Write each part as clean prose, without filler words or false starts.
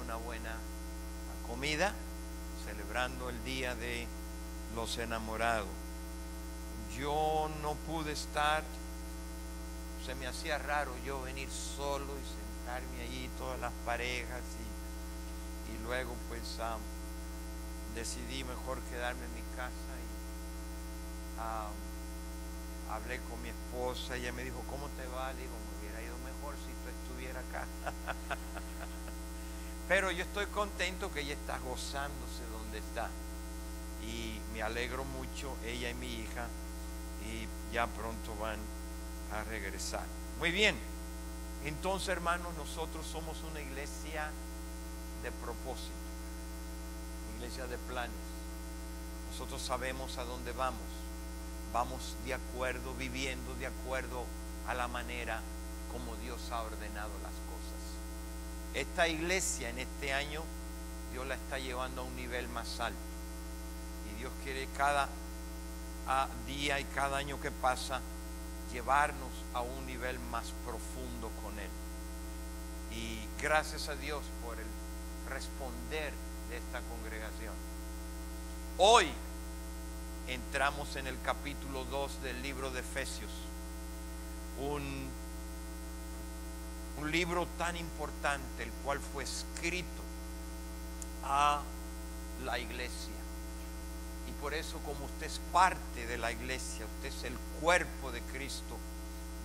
una buena comida, celebrando el Día de los Enamorados. Yo no pude estar, se me hacía raro yo venir solo y sentarme allí, todas las parejas, y luego pues decidí mejor quedarme en mi casa y hablé con mi esposa. Ella me dijo, ¿cómo te va? Le digo, me hubiera ido mejor si tú estuvieras acá. Pero yo estoy contento que ella está gozándose donde está, y me alegro mucho, ella y mi hija, y ya pronto van a regresar. Muy bien, entonces, hermanos, nosotros somos una iglesia de propósito, iglesia de planes. Nosotros sabemos a dónde vamos. Vamos de acuerdo, viviendo de acuerdo a la manera como Dios ha ordenado las cosas. Esta iglesia en este año, Dios la está llevando a un nivel más alto. Y Dios quiere cada día y cada año que pasa llevarnos a un nivel más profundo con Él. Y gracias a Dios por el responder de esta congregación. Hoy entramos en el capítulo 2 del libro de Efesios, un libro tan importante, el cual fue escrito a la iglesia. Y por eso, como usted es parte de la iglesia, usted es el cuerpo de Cristo,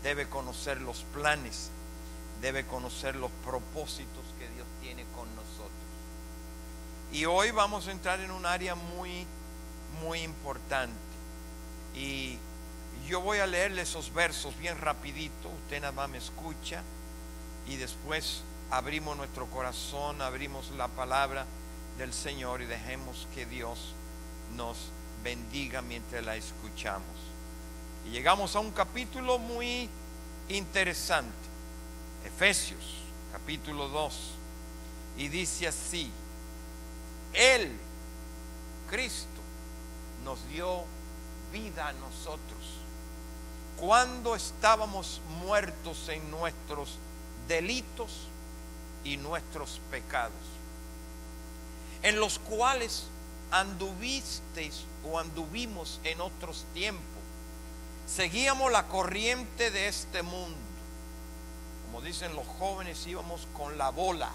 debe conocer los planes, debe conocer los propósitos que Dios tiene con nosotros. Y hoy vamos a entrar en un área muy importante, y yo voy a leerle esos versos bien rapidito. Usted nada más me escucha y después abrimos nuestro corazón, abrimos la palabra del Señor y dejemos que Dios nos bendiga mientras la escuchamos. Y llegamos a un capítulo muy interesante, Efesios capítulo 2, y dice así: Él, Cristo, nos dio vida a nosotros cuando estábamos muertos en nuestros delitos y nuestros pecados, en los cuales anduvisteis o anduvimos en otros tiempos. Seguíamos la corriente de este mundo. Como dicen los jóvenes, íbamos con la bola,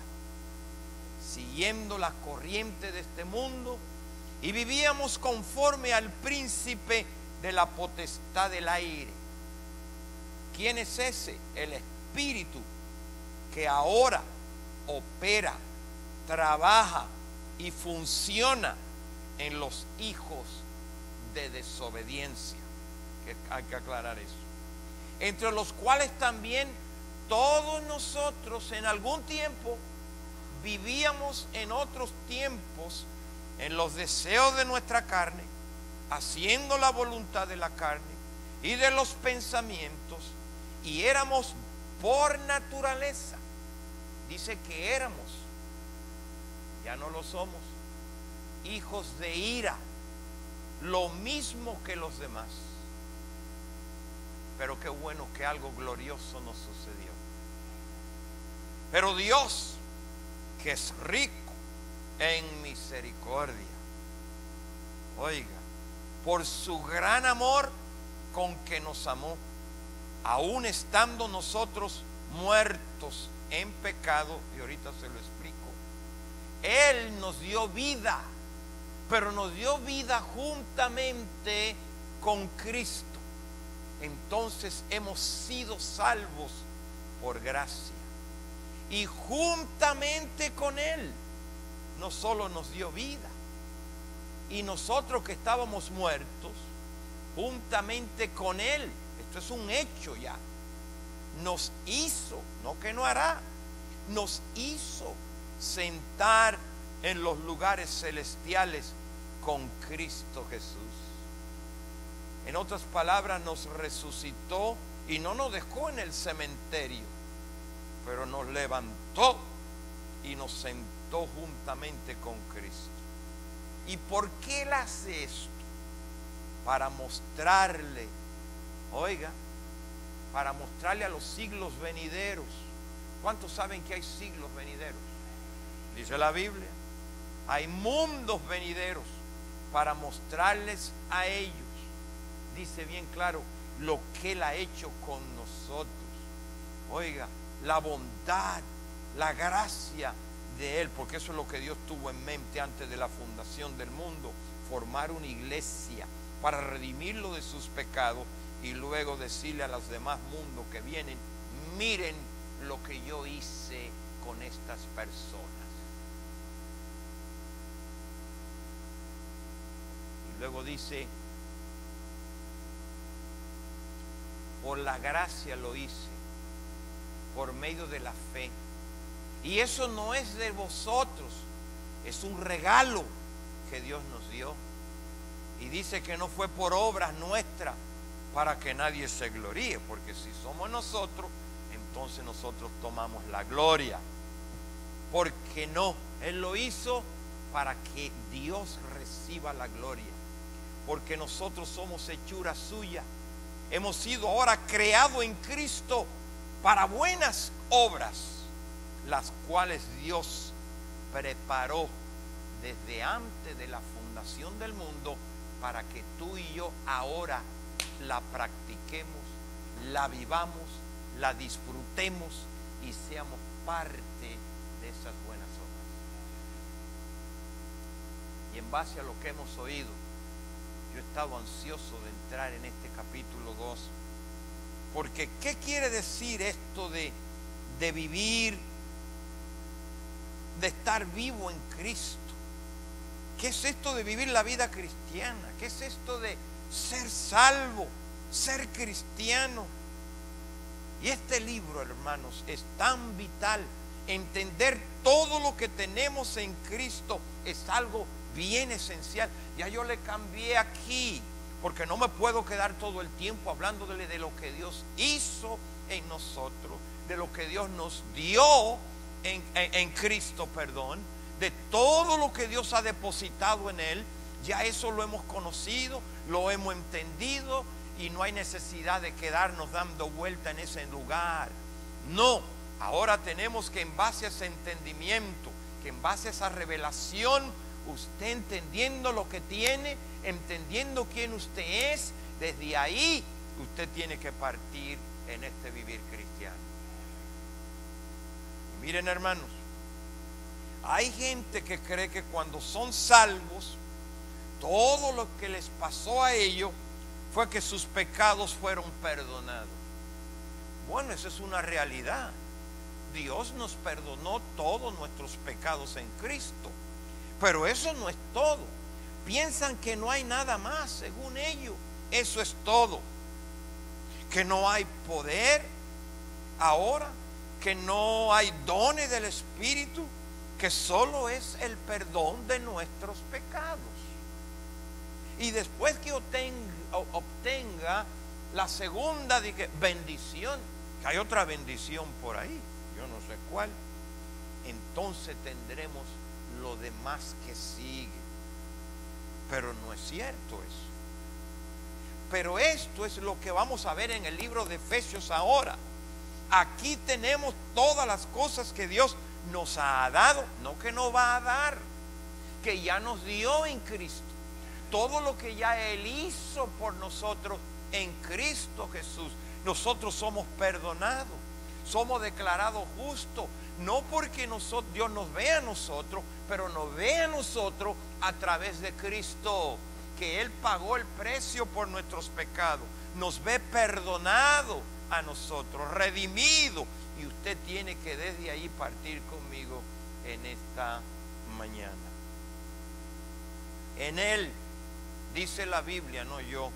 siguiendo la corriente de este mundo, y vivíamos conforme al príncipe de la potestad del aire. ¿Quién es ese? El espíritu que ahora opera, trabaja y funciona en los hijos de desobediencia, que hay que aclarar eso, entre los cuales también todos nosotros en algún tiempo vivíamos en otros tiempos en los deseos de nuestra carne, haciendo la voluntad de la carne y de los pensamientos, y éramos por naturaleza, dice que éramos, ya no lo somos, hijos de ira, lo mismo que los demás. Pero qué bueno que algo glorioso nos sucedió. Pero Dios, que es rico en misericordia, oiga, por su gran amor con que nos amó, aun estando nosotros muertos en pecado, y ahorita se lo explico, Él nos dio vida, pero nos dio vida juntamente con Cristo. Entonces hemos sido salvos por gracia, y juntamente con Él no solo nos dio vida, y nosotros que estábamos muertos, juntamente con Él, esto es un hecho ya, nos hizo, no que no hará, nos hizo sentar en los lugares celestiales con Cristo Jesús. En otras palabras, nos resucitó y no nos dejó en el cementerio, pero nos levantó y nos sentó juntamente con Cristo. ¿Y por qué Él hace esto? Para mostrarle, oiga, para mostrarle a los siglos venideros. ¿Cuántos saben que hay siglos venideros? dice la Biblia. Hay mundos venideros para mostrarles a ellos, dice bien claro, lo que Él ha hecho con nosotros. Oiga, la bondad, la gracia de Él, porque eso es lo que Dios tuvo en mente antes de la fundación del mundo, formar una iglesia para redimirlo de sus pecados y luego decirle a los demás mundos que vienen, miren lo que yo hice con estas personas. Y luego dice, por la gracia lo hice, por medio de la fe. Y eso no es de vosotros, es un regalo que Dios nos dio. Y dice que no fue por obras nuestras para que nadie se gloríe, porque si somos nosotros, entonces nosotros tomamos la gloria. Porque no, Él lo hizo para que Dios reciba la gloria. Porque nosotros somos hechura suya. Hemos sido ahora creados en Cristo para buenas obras, las cuales Dios preparó desde antes de la fundación del mundo para que tú y yo ahora la practiquemos, la vivamos, la disfrutemos y seamos parte de esas buenas obras. Y en base a lo que hemos oído, yo he estado ansioso de entrar en este capítulo 2, porque ¿qué quiere decir esto de vivir, de estar vivo en Cristo? ¿Qué es esto de vivir la vida cristiana? ¿Qué es esto de ser salvo, ser cristiano? Y este libro, hermanos, es tan vital. Entender todo lo que tenemos en Cristo es algo bien esencial. Ya yo le cambié aquí, porque no me puedo quedar todo el tiempo hablando de lo que Dios hizo en nosotros, de lo que Dios nos dio en Cristo, perdón, de todo lo que Dios ha depositado en Él. Ya eso lo hemos conocido, lo hemos entendido y no hay necesidad de quedarnos dando vuelta en ese lugar. No, ahora tenemos que, en base a ese entendimiento, que en base a esa revelación, usted entendiendo lo que tiene, entendiendo quién usted es, desde ahí usted tiene que partir en este vivir cristiano. Y miren, hermanos, hay gente que cree que cuando son salvos, todo lo que les pasó a ellos fue que sus pecados fueron perdonados. Bueno, esa es una realidad. Dios nos perdonó todos nuestros pecados en Cristo. Pero eso no es todo. Piensan que no hay nada más, según ellos. Eso es todo. Que no hay poder ahora, que no hay dones del Espíritu, que solo es el perdón de nuestros pecados. Y después que obtenga la segunda bendición, que hay otra bendición por ahí, yo no sé cuál, entonces tendremos lo demás que sigue. Pero no es cierto eso. Pero esto es lo que vamos a ver en el libro de Efesios ahora. Aquí tenemos todas las cosas que Dios nos ha dado, no que nos va a dar, que ya nos dio en Cristo. Todo lo que ya Él hizo por nosotros en Cristo Jesús. Nosotros somos perdonados, somos declarados justos, no porque Dios nos vea a nosotros, pero nos ve a nosotros a través de Cristo, que Él pagó el precio por nuestros pecados, nos ve perdonado a nosotros, redimido, y usted tiene que desde ahí partir conmigo en esta mañana. En Él, dice la Biblia, no yo,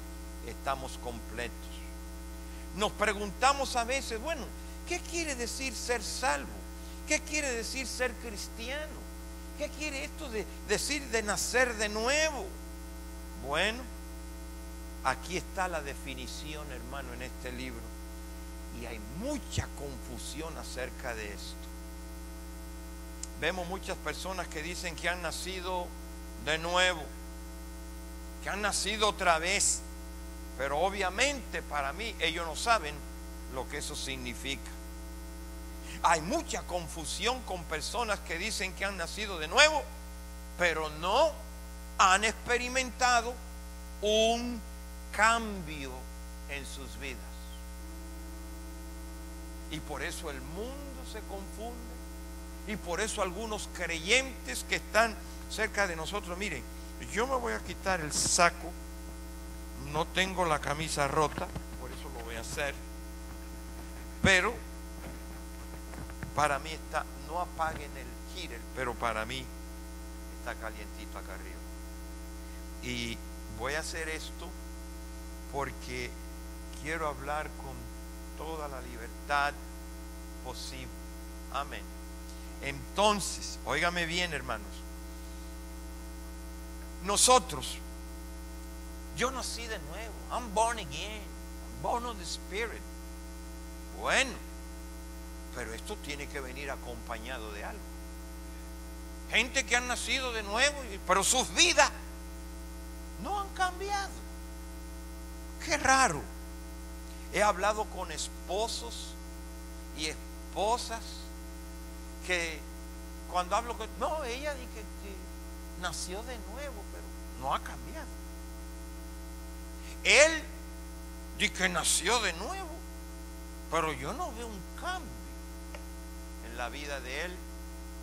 estamos completos. Nos preguntamos a veces, bueno, ¿qué quiere decir ser salvo? ¿Qué quiere decir ser cristiano? ¿Qué quiere esto de decir de nacer de nuevo? Bueno, aquí está la definición, hermano, en este libro. Y hay mucha confusión acerca de esto. Vemos muchas personas que dicen que han nacido de nuevo, que han nacido otra vez. Pero obviamente para mí ellos no saben lo que eso significa. Hay mucha confusión con personas que dicen que han nacido de nuevo, pero no han experimentado un cambio en sus vidas. Y por eso el mundo se confunde. Y por eso algunos creyentes que están cerca de nosotros, miren, yo me voy a quitar el saco, no tengo la camisa rota, por eso lo voy a hacer, pero para mí está, no apaguen el heater, pero para mí está calientito acá arriba. Y voy a hacer esto porque quiero hablar con toda la libertad posible. Amén. Entonces, óigame bien, hermanos. Nosotros, yo nací de nuevo. I'm born again. I'm born of the Spirit. Bueno, pero esto tiene que venir acompañado de algo. Gente que han nacido de nuevo, pero sus vidas no han cambiado. Qué raro. He hablado con esposos y esposas que cuando hablo con... No, ella dice que nació de nuevo, pero no ha cambiado. Él dice que nació de nuevo, pero yo no veo un cambio en la vida de él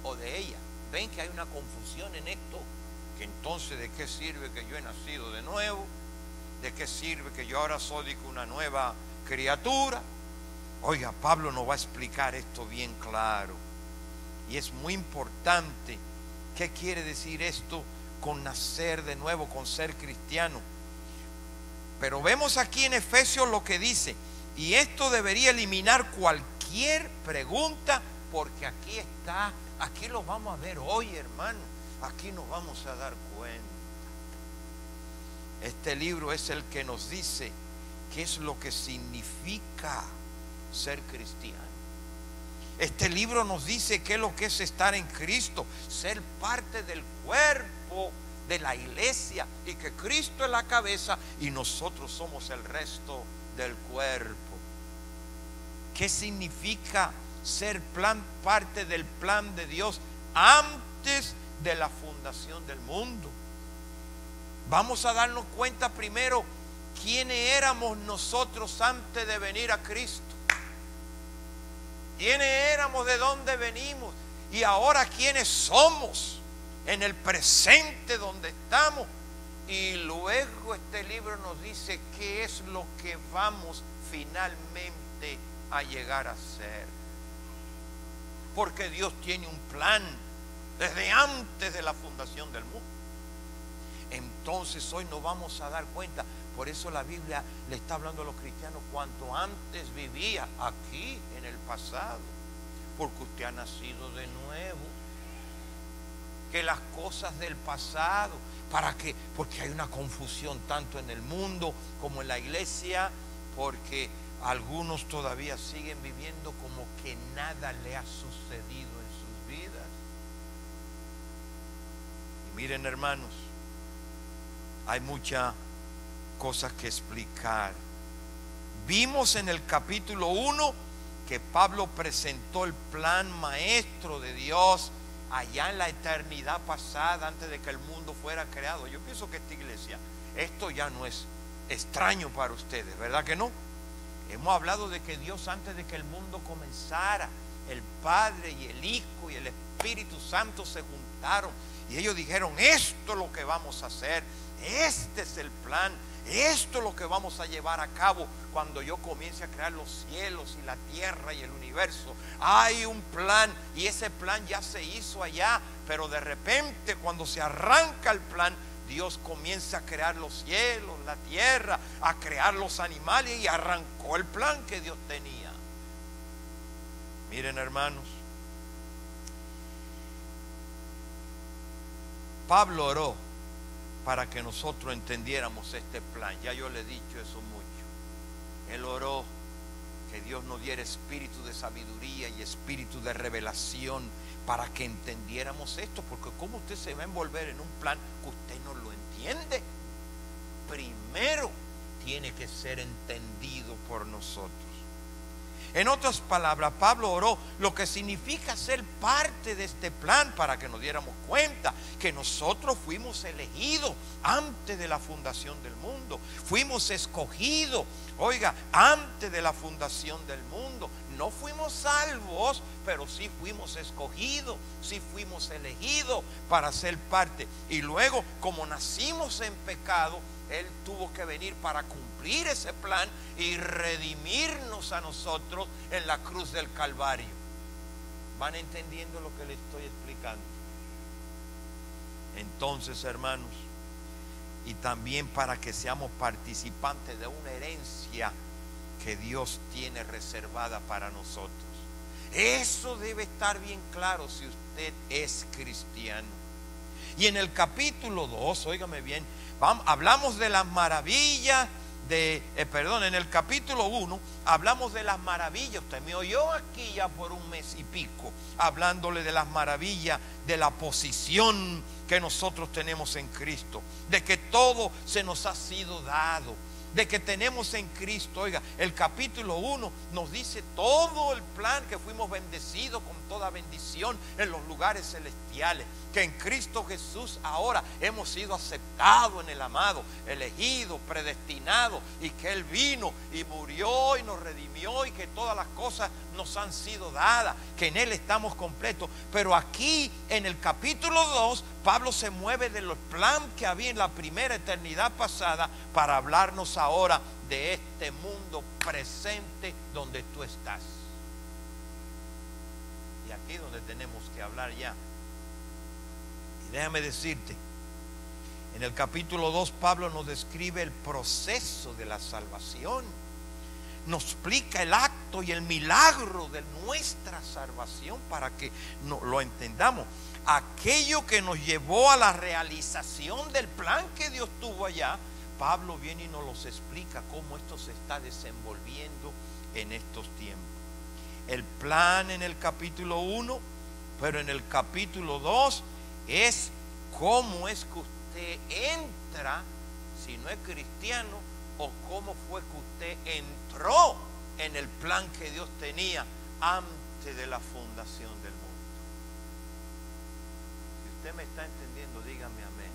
o de ella. Ven que hay una confusión en esto, que entonces ¿de qué sirve que yo he nacido de nuevo? ¿De qué sirve que yo ahora soy una nueva criatura? Oiga, Pablo nos va a explicar esto bien claro. Y es muy importante. ¿Qué quiere decir esto con nacer de nuevo, con ser cristiano? Pero vemos aquí en Efesios lo que dice. Y esto debería eliminar cualquier pregunta, porque aquí está, aquí lo vamos a ver hoy, hermano. Aquí nos vamos a dar cuenta. Este libro es el que nos dice qué es lo que significa ser cristiano. Este libro nos dice qué es lo que es estar en Cristo, ser parte del cuerpo de la iglesia, y que Cristo es la cabeza y nosotros somos el resto del cuerpo. ¿Qué significa ser parte del plan de Dios antes de la fundación del mundo? Vamos a darnos cuenta primero quiénes éramos nosotros antes de venir a Cristo. ¿Quiénes éramos? ¿De dónde venimos? Y ahora ¿quiénes somos? En el presente donde estamos. Y luego este libro nos dice qué es lo que vamos finalmente a llegar a ser. Porque Dios tiene un plan desde antes de la fundación del mundo. Entonces hoy nos vamos a dar cuenta. Por eso la Biblia le está hablando a los cristianos cuanto antes vivía aquí en el pasado, porque usted ha nacido de nuevo. Que las cosas del pasado, ¿para qué? Porque hay una confusión tanto en el mundo como en la iglesia, porque algunos todavía siguen viviendo como que nada le ha sucedido en sus vidas. Y miren, hermanos, hay muchas cosas que explicar. Vimos en el capítulo 1 que Pablo presentó el plan maestro de Dios allá en la eternidad pasada, antes de que el mundo fuera creado. Yo pienso que esta iglesia, esto ya no es extraño para ustedes, ¿verdad que no? Hemos hablado de que Dios, antes de que el mundo comenzara, el Padre y el Hijo y el Espíritu Santo se juntaron y ellos dijeron: esto es lo que vamos a hacer, este es el plan, esto es lo que vamos a llevar a cabo cuando yo comience a crear los cielos y la tierra y el universo. Hay un plan y ese plan ya se hizo allá, pero de repente cuando se arranca el plan, Dios comienza a crear los cielos, la tierra, a crear los animales, y arrancó el plan que Dios tenía. Miren, hermanos, Pablo oró para que nosotros entendiéramos este plan. Ya yo le he dicho eso mucho. Él oró que Dios nos diera espíritu de sabiduría y espíritu de revelación para que entendiéramos esto, porque ¿cómo usted se va a envolver en un plan que usted no lo entiende? Primero tiene que ser entendido por nosotros. En otras palabras, Pablo oró, lo que significa ser parte de este plan, para que nos diéramos cuenta que nosotros fuimos elegidos antes de la fundación del mundo. Fuimos escogidos, oiga, antes de la fundación del mundo. No fuimos salvos, pero sí fuimos escogidos, sí fuimos elegidos para ser parte. Y luego, como nacimos en pecado, Él tuvo que venir para cumplir ese plan y redimirnos a nosotros en la cruz del Calvario. ¿Van entendiendo lo que les estoy explicando? Entonces, hermanos, y también para que seamos participantes de una herencia que Dios tiene reservada para nosotros. Eso debe estar bien claro si usted es cristiano. Y en el capítulo 2, óigame bien, hablamos de las maravillas en el capítulo 1 hablamos de las maravillas. Usted me oyó aquí ya por un mes y pico hablándole de las maravillas de la posición que nosotros tenemos en Cristo, de que todo se nos ha sido dado, de que tenemos en Cristo. Oiga, el capítulo 1 nos dice todo el plan, que fuimos bendecidos con toda bendición en los lugares celestiales, que en Cristo Jesús ahora hemos sido aceptados en el amado, elegidos, predestinados, y que Él vino y murió y nos redimió, y que todas las cosas nos han sido dadas, que en Él estamos completos. Pero aquí en el capítulo 2 Pablo se mueve de los planes que había en la primera eternidad pasada para hablarnos ahora de este mundo presente donde tú estás. Y aquí es donde tenemos que hablar ya. Y déjame decirte, en el capítulo 2 Pablo nos describe el proceso de la salvación. Nos explica el acto y el milagro de nuestra salvación para que lo entendamos. Aquello que nos llevó a la realización del plan que Dios tuvo allá, Pablo viene y nos los explica cómo esto se está desenvolviendo en estos tiempos. El plan en el capítulo 1, pero en el capítulo 2 es cómo es que usted entra, si no es cristiano, o cómo fue que usted entró en el plan que Dios tenía antes de la fundación del mundo. Si usted me está entendiendo, dígame amén,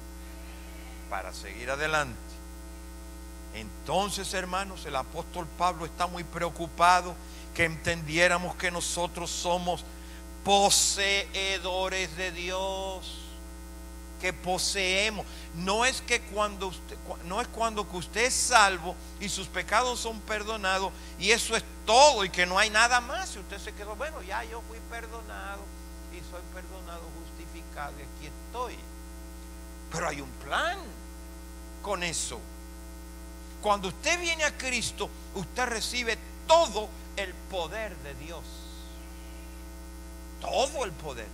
para seguir adelante. Entonces, hermanos, el apóstol Pablo está muy preocupado que entendiéramos que nosotros somos poseedores de Dios, que poseemos. No es que cuando que usted es salvo y sus pecados son perdonados y eso es todo y que no hay nada más. Si usted se quedó, bueno, ya yo fui perdonado y soy perdonado, justificado y aquí estoy. Pero hay un plan con eso. Cuando usted viene a Cristo, usted recibe todo el poder de Dios. Todo el poder.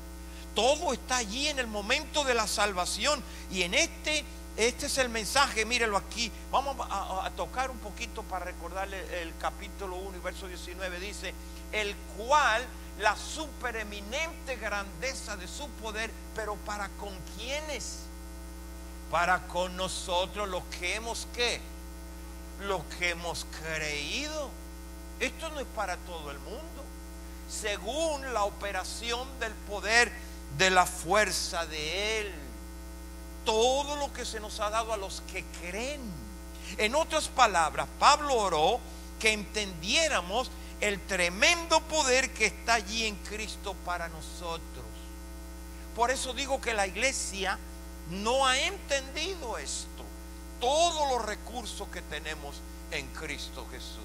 Todo está allí en el momento de la salvación. Y en este es el mensaje, mírelo aquí. Vamos a tocar un poquito para recordarle el capítulo 1 y verso 19. Dice, el cual la supereminente grandeza de su poder, pero ¿para con quiénes? Para con nosotros, los que hemos, ¿qué? Los que hemos creído. Esto no es para todo el mundo. Según la operación del poder de la fuerza de Él, todo lo que se nos ha dado a los que creen. En otras palabras, Pablo oró que entendiéramos el tremendo poder que está allí en Cristo para nosotros. Por eso digo que la iglesia no ha entendido esto, todos los recursos que tenemos en Cristo Jesús.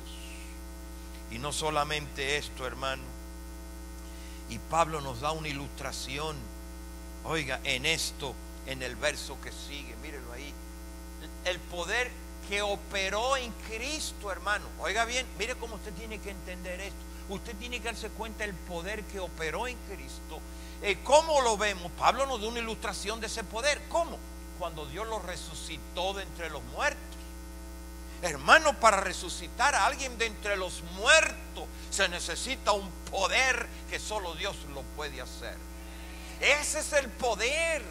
Y no solamente esto, hermano. Y Pablo nos da una ilustración, oiga, en esto, en el verso que sigue, mírenlo ahí. El poder que operó en Cristo, hermano. Oiga bien, mire cómo usted tiene que entender esto. Usted tiene que darse cuenta del poder que operó en Cristo. ¿Cómo lo vemos? Pablo nos da una ilustración de ese poder. ¿Cómo? Cuando Dios lo resucitó de entre los muertos. Hermano, para resucitar a alguien de entre los muertos se necesita un poder que solo Dios lo puede hacer. Ese es el poder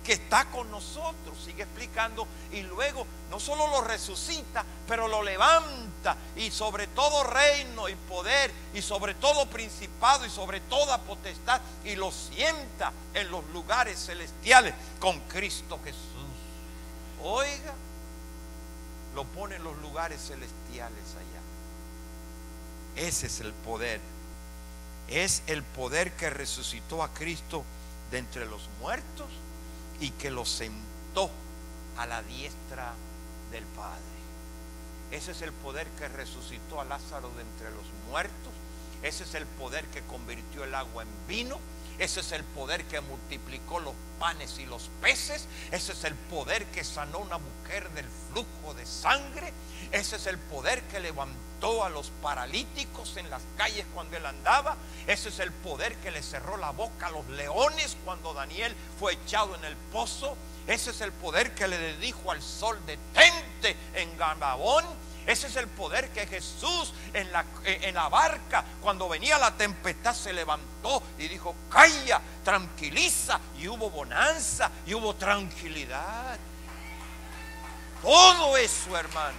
que está con nosotros. Sigue explicando, y luego no solo lo resucita, pero lo levanta, y sobre todo reino y poder, y sobre todo principado, y sobre toda potestad, y lo sienta en los lugares celestiales con Cristo Jesús. Oiga, lo pone en los lugares celestiales allá. Ese es el poder. Es el poder que resucitó a Cristo de entre los muertos y que lo sentó a la diestra del Padre. Ese es el poder que resucitó a Lázaro de entre los muertos. Ese es el poder que convirtió el agua en vino. Ese es el poder que multiplicó los panes y los peces. Ese es el poder que sanó a una mujer del flujo de sangre. Ese es el poder que levantó a los paralíticos en las calles cuando él andaba. Ese es el poder que le cerró la boca a los leones cuando Daniel fue echado en el pozo. Ese es el poder que le dijo al sol: detente en Gabaón. Ese es el poder que Jesús en la barca, cuando venía la tempestad, se levantó y dijo: calla, tranquiliza. Y hubo bonanza y hubo tranquilidad. Todo eso, hermano,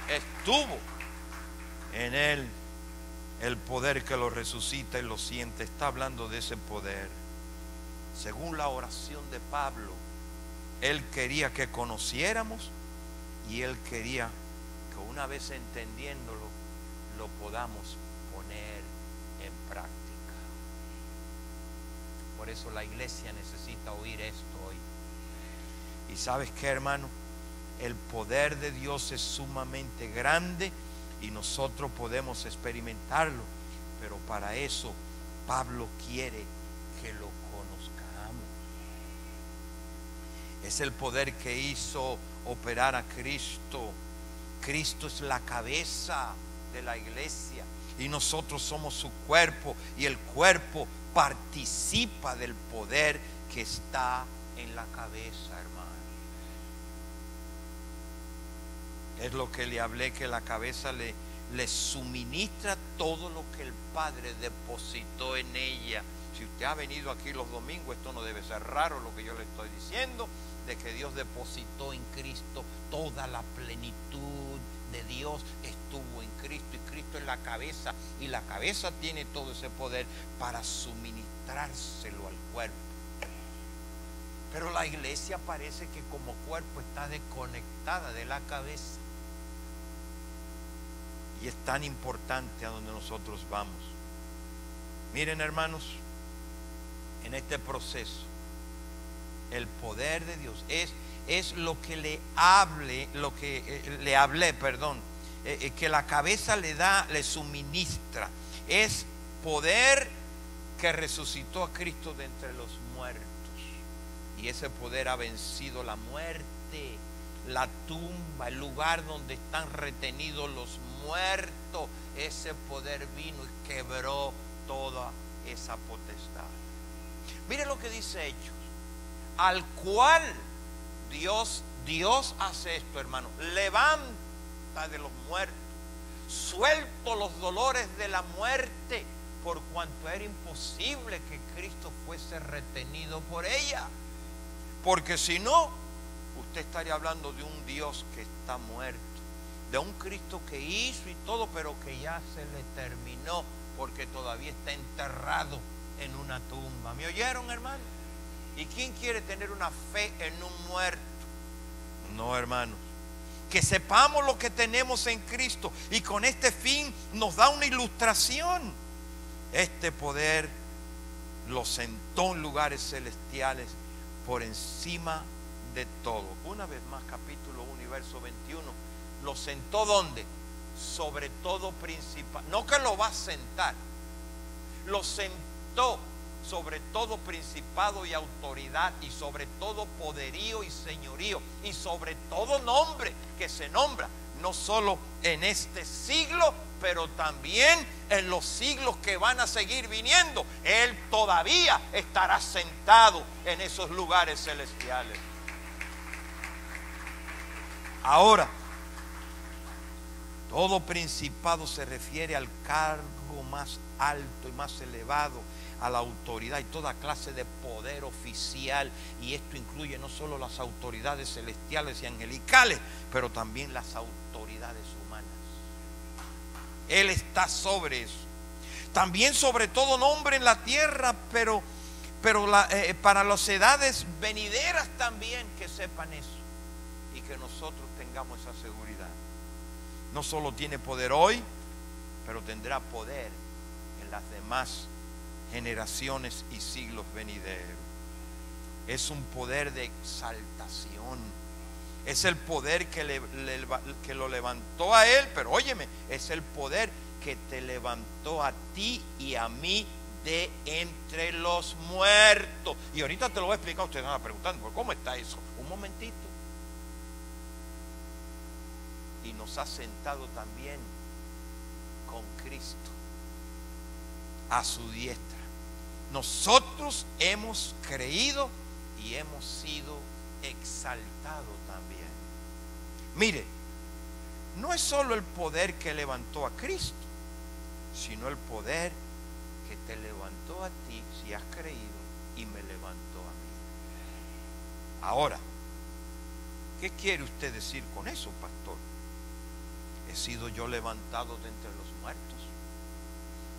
estuvo en él. El poder que lo resucita y lo siente. Está hablando de ese poder. Según la oración de Pablo, él quería que conociéramos, y él quería que una vez entendiéndolo, lo podamos poner en práctica. Por eso la iglesia necesita oír esto hoy. Y ¿sabes qué, hermano? El poder de Dios es sumamente grande y nosotros podemos experimentarlo. Pero para eso Pablo quiere que lo conozcamos. Es el poder que hizo operar a Cristo. Cristo es la cabeza de la iglesia y nosotros somos su cuerpo, y el cuerpo participa del poder que está en la cabeza, hermano. Es lo que le hablé, que la cabeza le suministra todo lo que el Padre depositó en ella. Si usted ha venido aquí los domingos, esto no debe ser raro lo que yo le estoy diciendo, de que Dios depositó en Cristo toda la plenitud de Dios. Estuvo en Cristo, y Cristo es la cabeza, y la cabeza tiene todo ese poder para suministrárselo al cuerpo. Pero la iglesia parece que como cuerpo está desconectada de la cabeza. Y es tan importante a donde nosotros vamos. Miren, hermanos, en este proceso, el poder de Dios es lo que le hablé, que la cabeza le suministra. Es poder que resucitó a Cristo de entre los muertos. Y ese poder ha vencido la muerte, la tumba, el lugar donde están retenidos los muertos. Ese poder vino y quebró toda esa potestad. Mire lo que dice Hechos. Al cual Dios hace esto, hermano: levanta de los muertos, suelto los dolores de la muerte, por cuanto era imposible que Cristo fuese retenido por ella. Porque si no, usted estaría hablando de un Dios que está muerto, de un Cristo que hizo y todo, pero que ya se le terminó, porque todavía está enterrado en una tumba. ¿Me oyeron, hermano? ¿Y quién quiere tener una fe en un muerto? No, hermanos. Que sepamos lo que tenemos en Cristo, y con este fin nos da una ilustración. Este poder lo sentó en lugares celestiales por encima de todo. Una vez más, capítulo 1 y verso 21. Lo sentó ¿dónde? Sobre todo principal. No que lo va a sentar. Lo sentó sobre todo principado y autoridad, y sobre todo poderío y señorío, y sobre todo nombre que se nombra, no solo en este siglo, pero también en los siglos que van a seguir viniendo. Él todavía estará sentado en esos lugares celestiales. Todo principado se refiere al cargo más alto y más elevado, a la autoridad y toda clase de poder oficial. Y esto incluye no solo las autoridades celestiales y angelicales, pero también las autoridades humanas. Él está sobre eso. También sobre todo nombre en la tierra, pero para las edades venideras también, que sepan eso y que nosotros tengamos esa seguridad. No solo tiene poder hoy, pero tendrá poder en las demás generaciones y siglos venideros. Es un poder de exaltación. Es el poder que lo levantó a él, pero óyeme, es el poder que te levantó a ti y a mí de entre los muertos. Y ahorita te lo voy a explicar. Ustedes van a preguntar, ¿cómo está eso? Un momentito. Y nos ha sentado también con Cristo a su diestra. Nosotros hemos creído y hemos sido exaltados también. Mire, no es solo el poder que levantó a Cristo, sino el poder que te levantó a ti si has creído y me levantó a mí. Ahora, ¿qué quiere usted decir con eso, pastor? ¿He sido yo levantado de entre los muertos?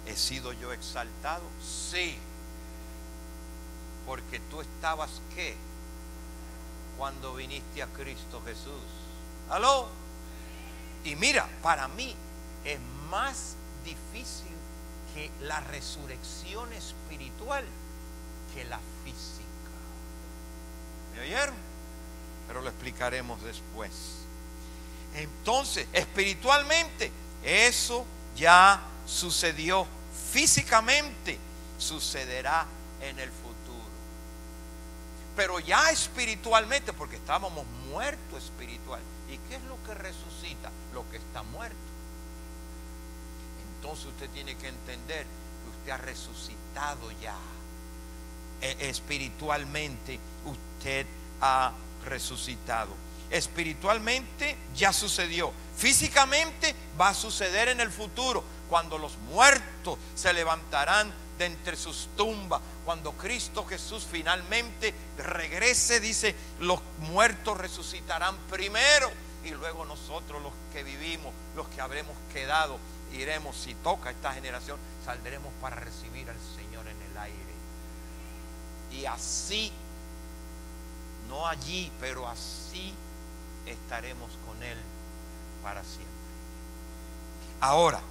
¿He sido yo exaltado? Sí. Porque tú estabas, ¿qué? Cuando viniste a Cristo Jesús. ¿Aló? Y mira, para mí es más difícil que la resurrección espiritual que la física. ¿Me oyeron? Pero lo explicaremos después. Entonces, espiritualmente, eso ya sucedió. Físicamente, sucederá en el futuro. Pero ya espiritualmente, porque estábamos muertos espiritual. ¿Y qué es lo que resucita? Lo que está muerto. Entonces usted tiene que entender que usted ha resucitado ya. Espiritualmente usted ha resucitado. Espiritualmente ya sucedió. Físicamente va a suceder en el futuro, cuando los muertos se levantarán de entre sus tumbas. Cuando Cristo Jesús finalmente regrese, dice, los muertos resucitarán primero y luego nosotros, los que vivimos, los que habremos quedado, iremos, si toca esta generación, saldremos para recibir al Señor en el aire. Y así, no allí, pero así estaremos con Él para siempre. Ahora,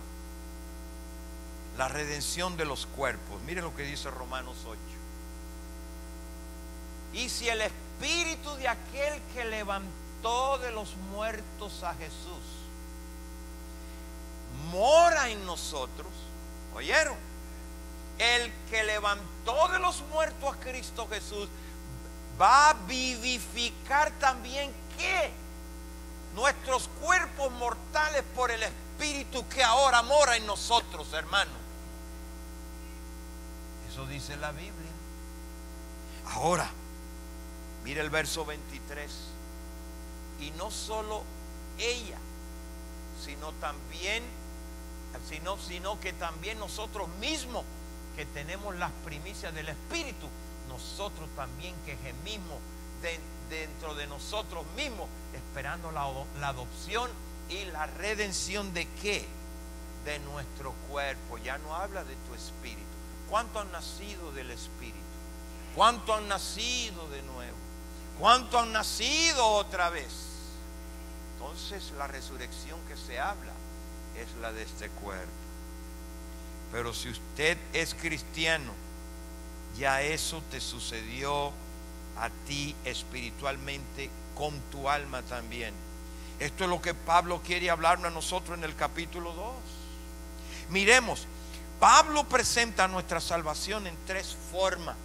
la redención de los cuerpos. Miren lo que dice Romanos 8. Y si el espíritu de aquel que levantó de los muertos a Jesús mora en nosotros, ¿oyeron? El que levantó de los muertos a Cristo Jesús va a vivificar también, ¿qué? Nuestros cuerpos mortales por el espíritu que ahora mora en nosotros, hermanos. Eso dice la Biblia. Ahora, mire el verso 23. Y no solo ella, sino que también nosotros mismos, que tenemos las primicias del Espíritu, nosotros también que gemimos dentro de nosotros mismos, esperando la adopción y la redención de ¿qué? De nuestro cuerpo. Ya no habla de tu espíritu. ¿Cuánto han nacido del Espíritu? ¿Cuánto han nacido de nuevo? ¿Cuánto han nacido otra vez? Entonces la resurrección que se habla es la de este cuerpo. Pero si usted es cristiano, ya eso te sucedió a ti espiritualmente con tu alma también. Esto es lo que Pablo quiere hablarnos a nosotros en el capítulo 2. Miremos, Pablo presenta nuestra salvación en tres formas.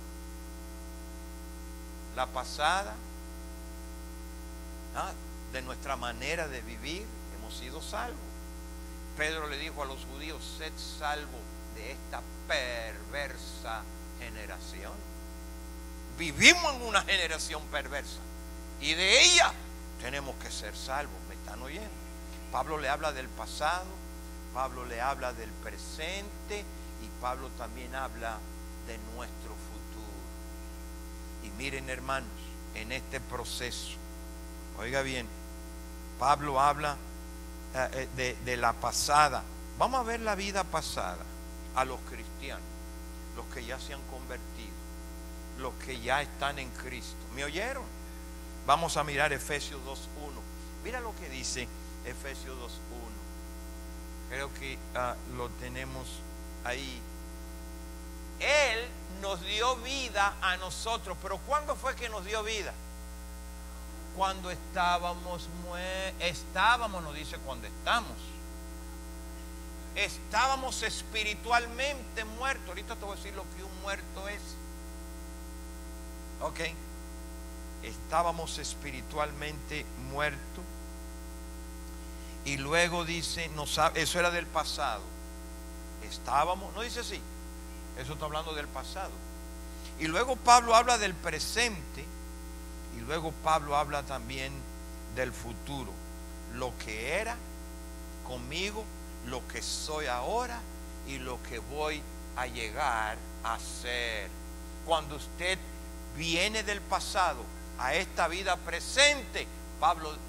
La pasada, de nuestra manera de vivir, hemos sido salvos. Pedro le dijo a los judíos: sed salvos de esta perversa generación. Vivimos en una generación perversa y de ella tenemos que ser salvos. ¿Me están oyendo? Pablo le habla del pasado, Pablo le habla del presente y Pablo también habla de nuestro futuro. Y miren, hermanos, en este proceso, oiga bien, Pablo habla de la pasada. Vamos a ver la vida pasada a los cristianos, los que ya se han convertido, los que ya están en Cristo. ¿Me oyeron? Vamos a mirar Efesios 2:1. Mira lo que dice Efesios 2:1. Creo que lo tenemos ahí. Él nos dio vida a nosotros. Pero ¿cuándo fue que nos dio vida? Cuando estábamos, no dice cuando estamos. Estábamos espiritualmente muertos. Ahorita te voy a decir lo que un muerto es. Ok. Estábamos espiritualmente muertos. Y luego dice, eso era del pasado. Estábamos, no dice así. Eso está hablando del pasado. Y luego Pablo habla del presente. Y luego Pablo habla también del futuro. Lo que era conmigo, lo que soy ahora y lo que voy a llegar a ser. Cuando usted viene del pasado a esta vida presente,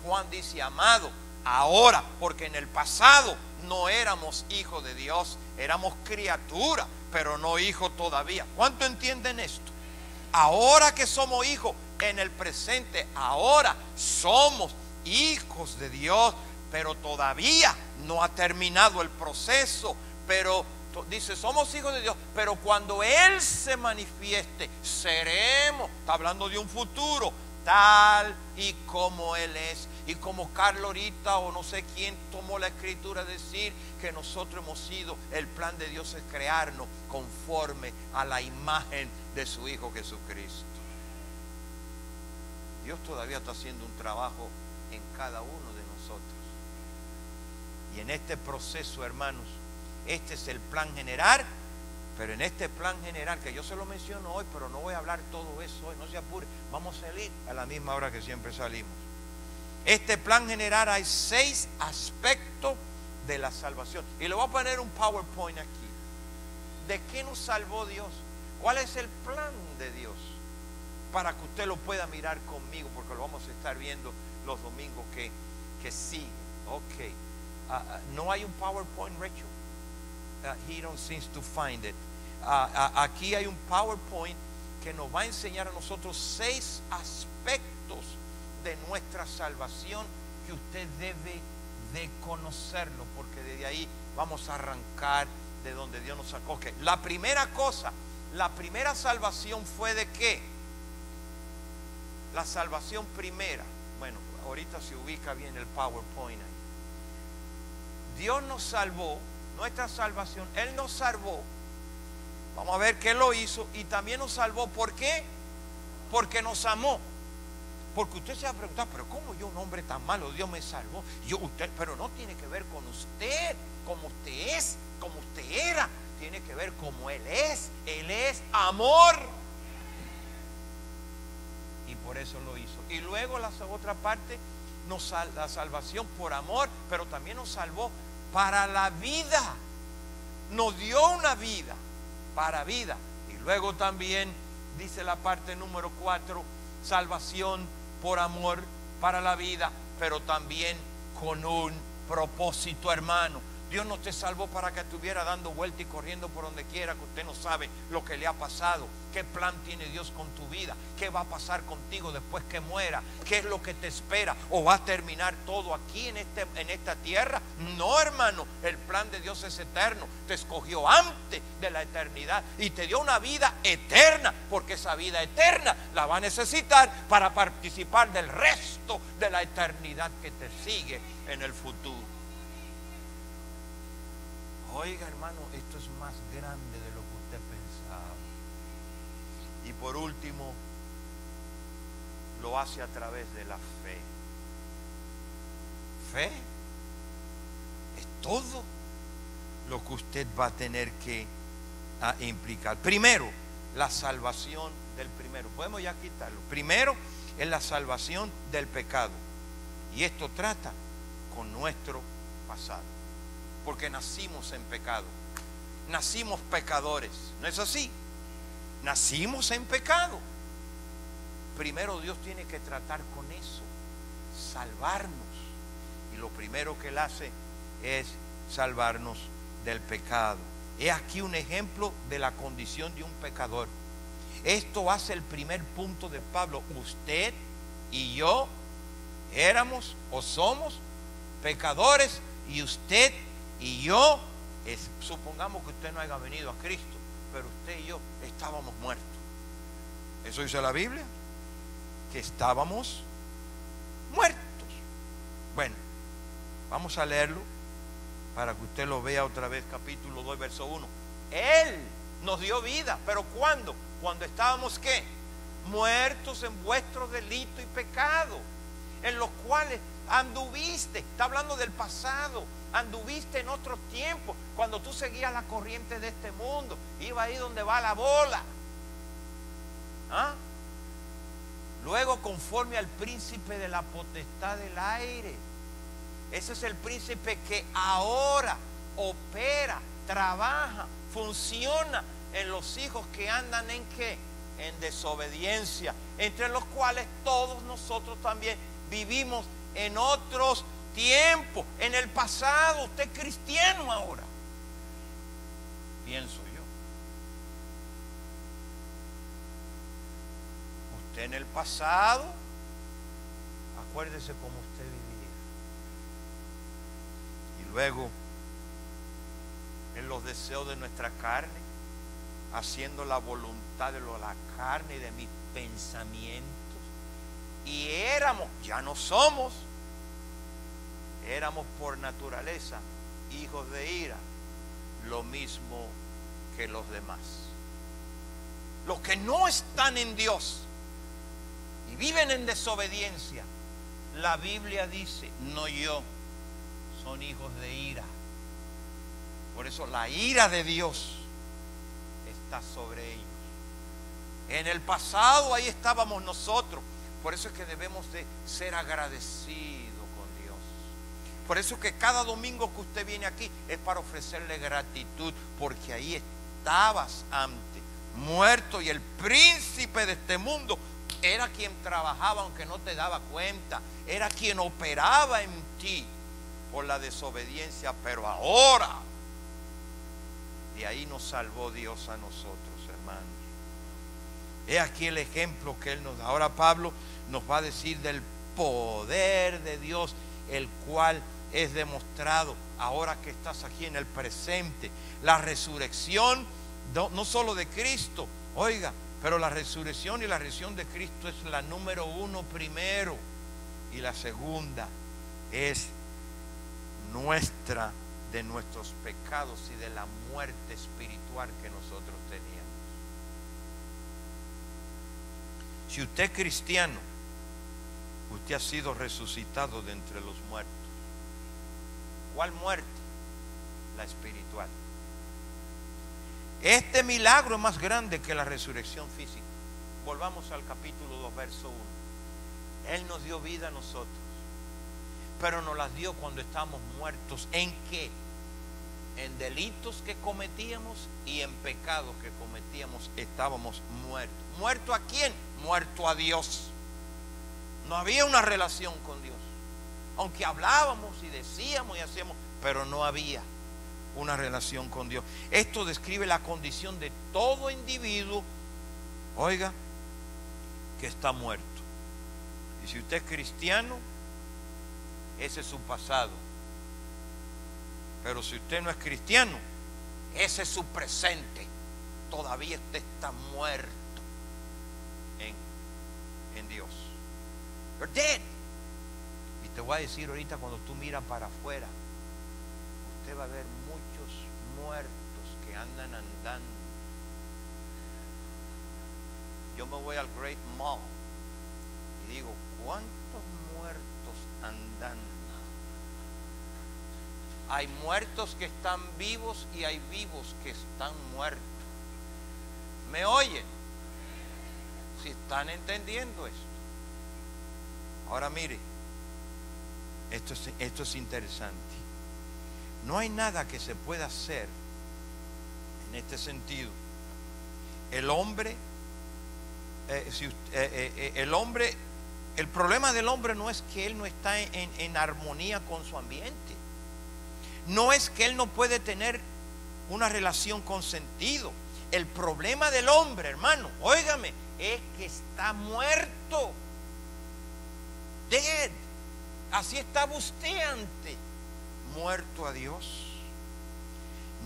Juan dice, amado, ahora, porque en el pasado no éramos hijos de Dios, éramos criaturas, pero no hijos todavía. ¿Cuánto entienden esto? Ahora que somos hijos, en el presente, ahora somos hijos de Dios, pero todavía no ha terminado el proceso. Pero dice, somos hijos de Dios, pero cuando Él se manifieste, seremos, está hablando de un futuro, tal y como Él es. Y como Carlos ahorita o no sé quién tomó la escritura, decir que nosotros hemos sido, el plan de Dios es crearnos conforme a la imagen de su Hijo Jesucristo. Dios todavía está haciendo un trabajo en cada uno de nosotros. Y en este proceso, hermanos, este es el plan general. Pero en este plan general, que yo se lo menciono hoy, pero no voy a hablar todo eso hoy, no se apure, vamos a salir a la misma hora que siempre salimos. Este plan general hay 6 aspectos de la salvación. Y le voy a poner un PowerPoint aquí. ¿De qué nos salvó Dios? ¿Cuál es el plan de Dios? Para que usted lo pueda mirar conmigo, porque lo vamos a estar viendo los domingos que siguen. Ok. No hay un PowerPoint, Rachel. He don't seems to find it. Aquí hay un PowerPoint que nos va a enseñar a nosotros 6 aspectos de nuestra salvación que usted debe de conocerlo, porque desde ahí vamos a arrancar de donde Dios nos sacó. Okay. La primera cosa, la primera salvación fue ¿de qué? La salvación primera. Bueno, ahorita se ubica bien el PowerPoint ahí. Dios nos salvó. Nuestra salvación, Él nos salvó. Vamos a ver qué lo hizo. Y también nos salvó. ¿Por qué? Porque nos amó. Porque usted se va a preguntar, pero ¿cómo yo, un hombre tan malo, Dios me salvó? Pero no tiene que ver con usted, como usted es, como usted era. Tiene que ver como Él es. Él es amor. Y por eso lo hizo. Y luego la otra parte, la salvación por amor, pero también nos salvó para la vida. Nos dio una vida para vida. Y luego también dice la parte número 4, salvación por amor para la vida, pero también con un propósito, hermano. Dios no te salvó para que estuviera dando vuelta y corriendo por donde quiera, que usted no sabe lo que le ha pasado. ¿Qué plan tiene Dios con tu vida? ¿Qué va a pasar contigo después que muera? ¿Qué es lo que te espera? ¿O va a terminar todo aquí en esta tierra? No, hermano, el plan de Dios es eterno. Te escogió antes de la eternidad y te dio una vida eterna, porque esa vida eterna la va a necesitar para participar del resto de la eternidad que te sigue en el futuro. Oiga, hermano, esto es más grande de lo que usted pensaba. Y por último, lo hace a través de la fe. Fe es todo lo que usted va a tener que implicar. Primero, la salvación del primero. Podemos ya quitarlo. Primero es la salvación del pecado. Y esto trata con nuestro pasado, porque nacimos en pecado, nacimos pecadores, ¿no es así? Nacimos en pecado. Primero Dios tiene que tratar con eso, salvarnos, y lo primero que Él hace es salvarnos del pecado. He aquí un ejemplo de la condición de un pecador. Esto hace el primer punto de Pablo. Usted y yo éramos o somos pecadores, y usted y yo, supongamos que usted no haya venido a Cristo, pero usted y yo estábamos muertos. Eso dice la Biblia, que estábamos muertos. Bueno, vamos a leerlo para que usted lo vea otra vez, capítulo 2, verso 1. Él nos dio vida, pero ¿cuándo? Cuando estábamos, ¿qué? Muertos en vuestro delito y pecado, en los cuales anduviste. Está hablando del pasado. Anduviste en otros tiempos, cuando tú seguías la corriente de este mundo. Iba ahí donde va la bola. ¿Ah? Luego, conforme al príncipe de la potestad del aire. Ese es el príncipe que ahora opera, trabaja, funciona en los hijos que andan ¿en qué? En desobediencia, entre los cuales todos nosotros también vivimos en otros tiempos, en el pasado. Usted es cristiano ahora, pienso yo. Usted en el pasado, acuérdese cómo usted vivía. Y luego, en los deseos de nuestra carne, haciendo la voluntad de la carne y de mis pensamientos. Y éramos, ya no somos, éramos por naturaleza hijos de ira, lo mismo que los demás. Los que no están en Dios y viven en desobediencia, la Biblia dice, no yo, son hijos de ira. Por eso la ira de Dios está sobre ellos. En el pasado ahí estábamos nosotros. Por eso es que debemos de ser agradecidos con Dios. Por eso es que cada domingo que usted viene aquí es para ofrecerle gratitud, porque ahí estabas antes, muerto, y el príncipe de este mundo era quien trabajaba aunque no te daba cuenta, era quien operaba en ti por la desobediencia, pero ahora de ahí nos salvó Dios a nosotros, hermanos. He aquí el ejemplo que Él nos da. Ahora Pablo nos va a decir del poder de Dios, el cual es demostrado ahora que estás aquí en el presente. La resurrección, no solo de Cristo, oiga, pero la resurrección y la resurrección de Cristo es la número uno primero, y la segunda es nuestra, de nuestros pecados y de la muerte espiritual que nosotros teníamos. Si usted es cristiano, usted ha sido resucitado de entre los muertos. ¿Cuál muerte? La espiritual. Este milagro es más grande que la resurrección física. Volvamos al capítulo 2, verso 1. Él nos dio vida a nosotros, pero nos las dio cuando estábamos muertos. ¿En qué? En delitos que cometíamos y en pecados que cometíamos estábamos muertos. ¿Muerto a quién? Muerto a Dios. No había una relación con Dios. Aunque hablábamos y decíamos y hacíamos, pero no había una relación con Dios. Esto describe la condición de todo individuo, oiga, que está muerto. Y si usted es cristiano, ese es su pasado. Pero si usted no es cristiano, ese es su presente. Todavía usted está muerto en Dios. You're dead. Y te voy a decir ahorita, cuando tú miras para afuera, usted va a ver muchos muertos que andan andando. Yo me voy al Great Mall y digo, ¿cuántos muertos andando? Hay muertos que están vivos y hay vivos que están muertos. ¿Me oyen? Si están entendiendo esto. Ahora mire, esto es interesante. No hay nada que se pueda hacer en este sentido. El hombre, el problema del hombre no es que él no está en armonía con su ambiente. No es que él no puede tener una relación con sentido. El problema del hombre, hermano, óigame, es que está muerto. Dead. Así estaba usted antes, muerto a Dios.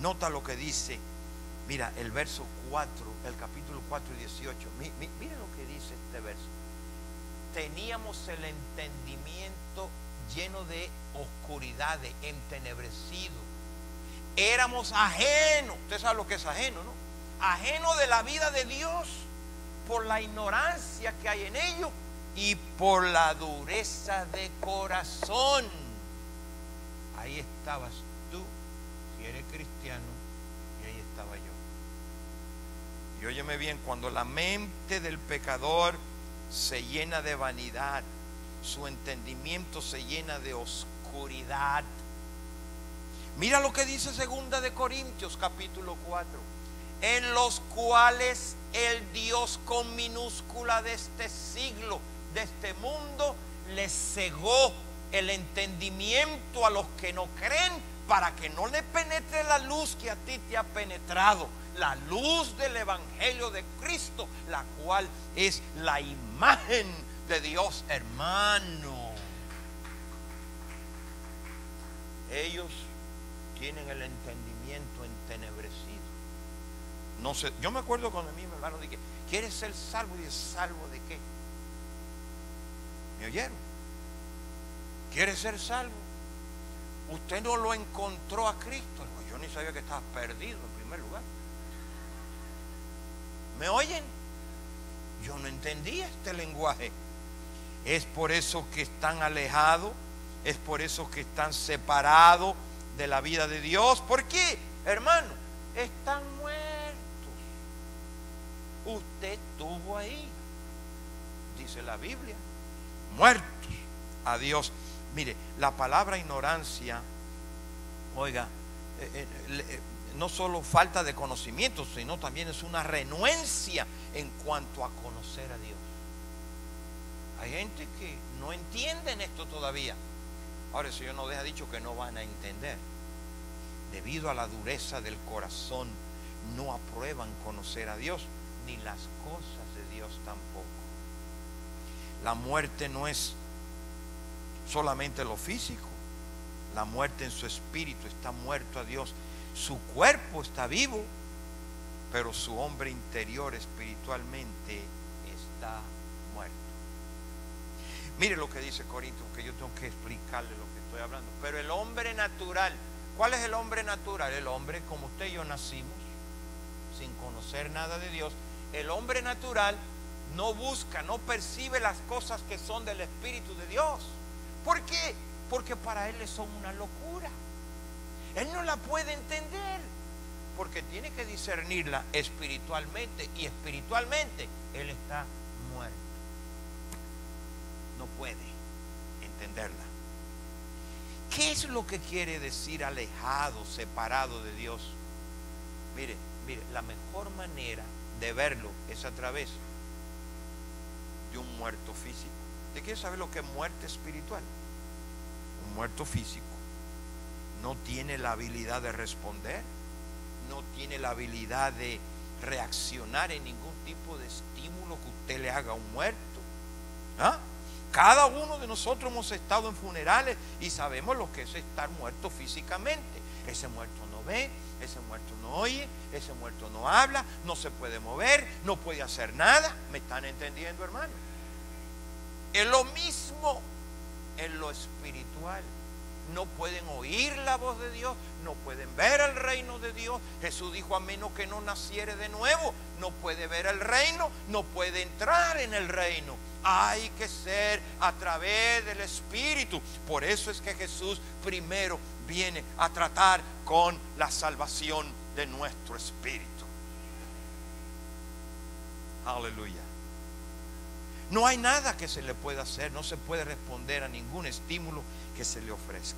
Nota lo que dice, mira, el verso 4, el capítulo 4 y 18. Mira lo que dice este verso. Teníamos el entendimiento lleno de oscuridad, de entenebrecido. Éramos ajenos. Usted sabe lo que es ajeno, ¿no? Ajeno de la vida de Dios por la ignorancia que hay en ellos y por la dureza de corazón. Ahí estabas tú, si eres cristiano, y ahí estaba yo. Y óyeme bien, cuando la mente del pecador se llena de vanidad, su entendimiento se llena de oscuridad. Mira lo que dice 2 de Corintios capítulo 4. En los cuales el Dios con minúscula de este siglo, de este mundo, les cegó el entendimiento a los que no creen, para que no le penetre la luz que a ti te ha penetrado, la luz del Evangelio de Cristo, la cual es la imagen de Dios, hermano. Ellos tienen el entendimiento entenebrecido. No sé, yo me acuerdo cuando a mí mi hermano dije, ¿quieres ser salvo? Y dije, ¿salvo de qué? ¿Me oyeron? ¿Quieres ser salvo? Usted no lo encontró a Cristo. Yo ni sabía que estabas perdido en primer lugar. ¿Me oyen? Yo no entendía este lenguaje. Es por eso que están alejados, es por eso que están separados de la vida de Dios. ¿Por qué, hermano? Están muertos. Usted estuvo ahí, dice la Biblia, muertos a Dios. Mire, la palabra ignorancia, oiga, no solo falta de conocimiento, sino también es una renuencia en cuanto a conocer a Dios. Hay gente que no entienden esto todavía. Ahora el Señor nos deja dicho que no van a entender. Debido a la dureza del corazón, no aprueban conocer a Dios, ni las cosas de Dios tampoco. La muerte no es solamente lo físico. La muerte en su espíritu, está muerto a Dios. Su cuerpo está vivo, pero su hombre interior espiritualmente está muerto. Mire lo que dice Corintios, que yo tengo que explicarle lo que estoy hablando. Pero el hombre natural, ¿cuál es el hombre natural? El hombre como usted y yo nacimos sin conocer nada de Dios. El hombre natural no busca, no percibe las cosas que son del Espíritu de Dios. ¿Por qué? Porque para él son una locura. Él no la puede entender, porque tiene que discernirla espiritualmente, y espiritualmente él está muerto. No puede entenderla. ¿Qué es lo que quiere decir alejado, separado de Dios? Mire, la mejor manera de verlo es a través de un muerto físico. ¿Usted quiere saber lo que es muerte espiritual? Un muerto físico no tiene la habilidad de responder, no tiene la habilidad de reaccionar en ningún tipo de estímulo que usted le haga a un muerto. ¿Ah? Cada uno de nosotros hemos estado en funerales y sabemos lo que es estar muerto físicamente. Ese muerto no ve, ese muerto no oye, ese muerto no habla, no se puede mover, no puede hacer nada. ¿Me están entendiendo, hermano? Es lo mismo en lo espiritual. No pueden oír la voz de Dios, no pueden ver el reino de Dios. Jesús dijo, a menos que no naciere de nuevo, no puede ver el reino, no puede entrar en el reino. Hay que ser a través del Espíritu. Por eso es que Jesús primero viene a tratar con la salvación de nuestro espíritu. Aleluya. No hay nada que se le pueda hacer, no se puede responder a ningún estímulo que se le ofrezca.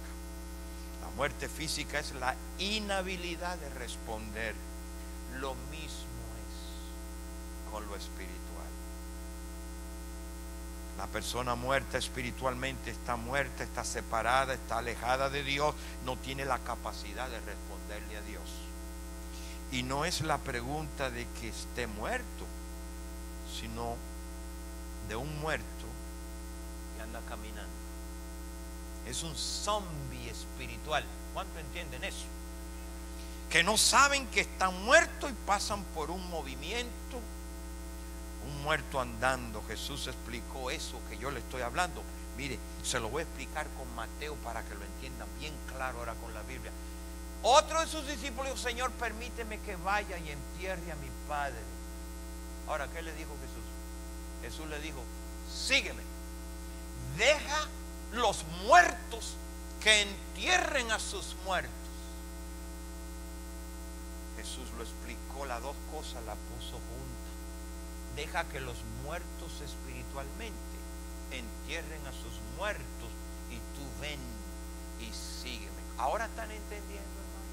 La La muerte física es la inhabilidad de responder. Lo mismo es con lo espiritual. La persona muerta espiritualmente está muerta, está separada, está alejada de Dios, no tiene la capacidad de responderle a Dios. Y no es la pregunta de que esté muerto, sino de un muerto que anda caminando. Es un zombie espiritual. ¿Cuánto entienden eso? Que no saben que están muertos y pasan por un movimiento. Un muerto andando. Jesús explicó eso que yo le estoy hablando. Mire, se lo voy a explicar con Mateo para que lo entiendan bien claro ahora con la Biblia. Otro de sus discípulos dijo: Señor, permíteme que vaya y entierre a mi padre. Ahora, ¿qué le dijo Jesús? Jesús le dijo: sígueme. Deja los muertos que entierren a sus muertos. Jesús lo explicó, las dos cosas las puso juntas. Deja que los muertos espiritualmente entierren a sus muertos y tú ven y sígueme. ¿Ahora están entendiendo, hermano?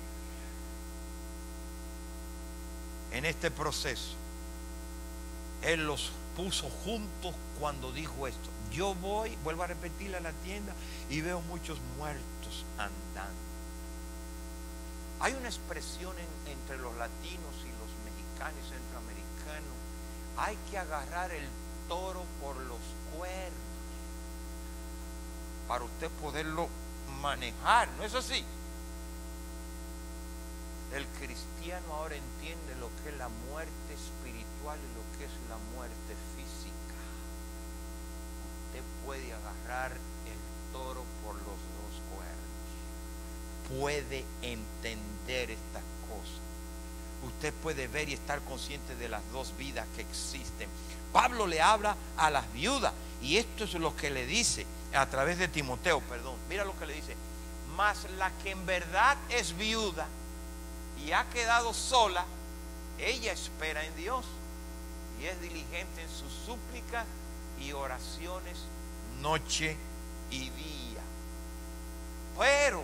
En este proceso, Él los puso juntos cuando dijo esto. Yo vuelvo a repetirle, a la tienda y veo muchos muertos andando. Hay una expresión entre los latinos y los mexicanos y centroamericanos: hay que agarrar el toro por los cuernos para usted poderlo manejar. ¿No es así? El cristiano ahora entiende lo que es la muerte espiritual y lo que es la muerte física. Usted puede agarrar el toro por los dos cuernos. Puede entender estas cosas. Usted puede ver y estar consciente de las dos vidas que existen. Pablo le habla a las viudas y esto es lo que le dice a través de Timoteo, mira lo que le dice: mas la que en verdad es viuda y ha quedado sola, ella espera en Dios y es diligente en sus súplicas y oraciones noche y día. Pero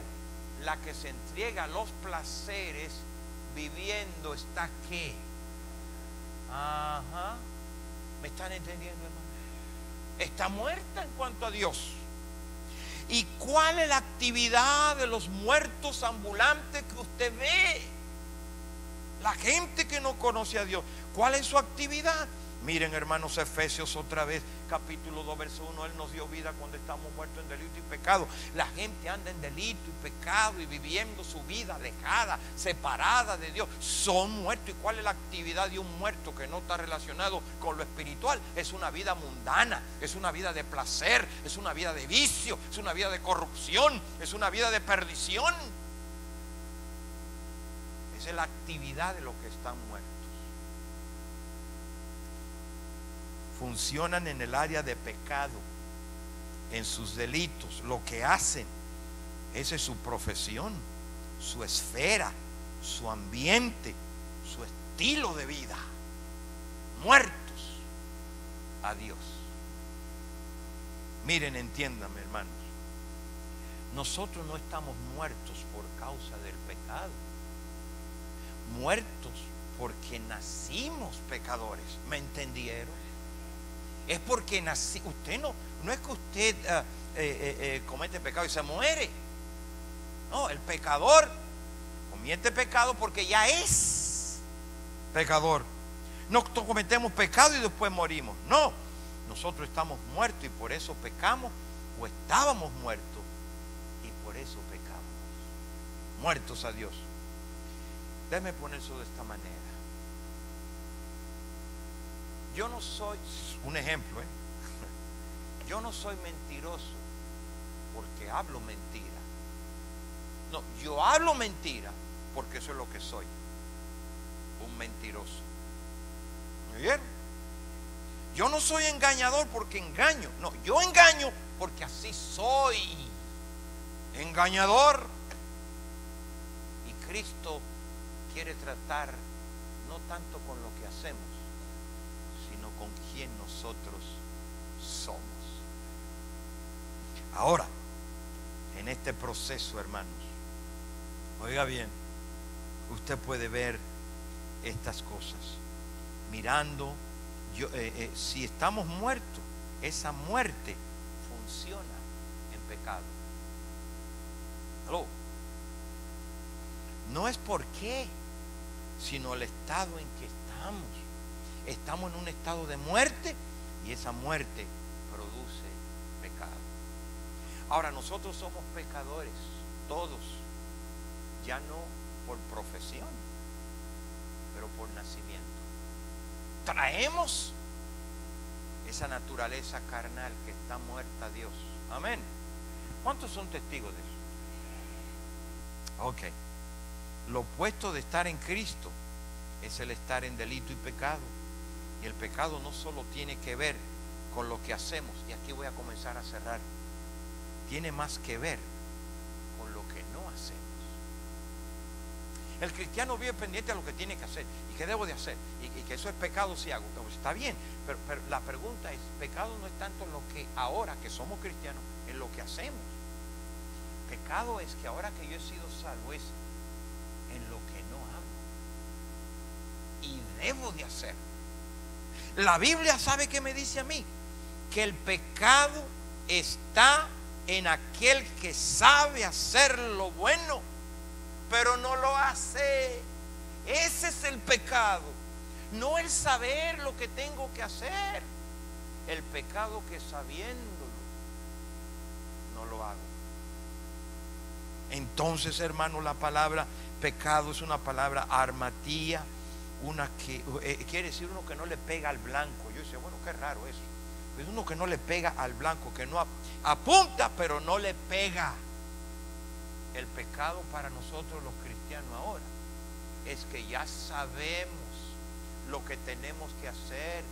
la que se entrega a los placeres viviendo está ¿qué? Ajá. ¿Me están entendiendo, hermano? Está muerta en cuanto a Dios. ¿Y cuál es la actividad de los muertos ambulantes que usted ve? La gente que no conoce a Dios, ¿cuál es su actividad? Miren, hermanos, Efesios otra vez, capítulo 2, verso 1. Él nos dio vida cuando estamos muertos en delito y pecado. La gente anda en delito y pecado y viviendo su vida alejada, separada de Dios. Son muertos. ¿Y cuál es la actividad de un muerto que no está relacionado con lo espiritual? Es una vida mundana, es una vida de placer, es una vida de vicio, es una vida de corrupción, es una vida de perdición. Esa es la actividad de los que están muertos. Funcionan en el área de pecado, en sus delitos, lo que hacen. Esa es su profesión, su esfera, su ambiente, su estilo de vida. Muertos a Dios. Miren, entiéndanme, hermanos. Nosotros no estamos muertos por causa del pecado. Muertos porque nacimos pecadores. ¿Me entendieron? Es porque nací. Usted no es que usted comete pecado y se muere. No, el pecador comete pecado porque ya es pecador. No cometemos pecado y después morimos. No, nosotros estamos muertos y por eso pecamos, o estábamos muertos y por eso pecamos. Muertos a Dios. Déjeme poner eso de esta manera. Yo no soy, un ejemplo, yo no soy mentiroso porque hablo mentira. No, yo hablo mentira porque eso es lo que soy, un mentiroso. ¿Me vieron? Yo no soy engañador porque engaño. No, yo engaño porque así soy. Engañador. Y Cristo quiere tratar no tanto con lo que hacemos, sino con quien nosotros somos. Ahora, en este proceso, hermanos, Oiga bien, usted puede ver estas cosas mirando. Si estamos muertos, esa muerte funciona en pecado. ¿Aló? No es por qué, sino el estado en que estamos. Estamos en un estado de muerte y esa muerte produce pecado. Ahora, nosotros somos pecadores, todos, ya no por profesión, pero por nacimiento. Traemos esa naturaleza carnal que está muerta a Dios. Amén. ¿Cuántos son testigos de eso? Ok. Lo opuesto de estar en Cristo es el estar en delito y pecado. Y el pecado no solo tiene que ver con lo que hacemos, y aquí voy a comenzar a cerrar, tiene más que ver con lo que no hacemos. El cristiano vive pendiente a lo que tiene que hacer y que debo de hacer, y que eso es pecado si hago. Pues está bien, pero la pregunta es, pecado no es tanto lo que ahora que somos cristianos, en lo que hacemos. Pecado es que ahora que yo he sido salvo es en lo que no hago y debo de hacer. La Biblia sabe que me dice a mí que el pecado está en aquel que sabe hacer lo bueno, pero no lo hace. Ese es el pecado, no el saber lo que tengo que hacer. El pecado que sabiéndolo no lo hago. Entonces, hermano, la palabra pecado es una palabra armatía, una que quiere decir uno que no le pega al blanco. Yo decía, bueno, qué raro eso. Es uno que no le pega al blanco, que no apunta, pero no le pega. El pecado para nosotros los cristianos ahora es que ya sabemos lo que tenemos que hacer,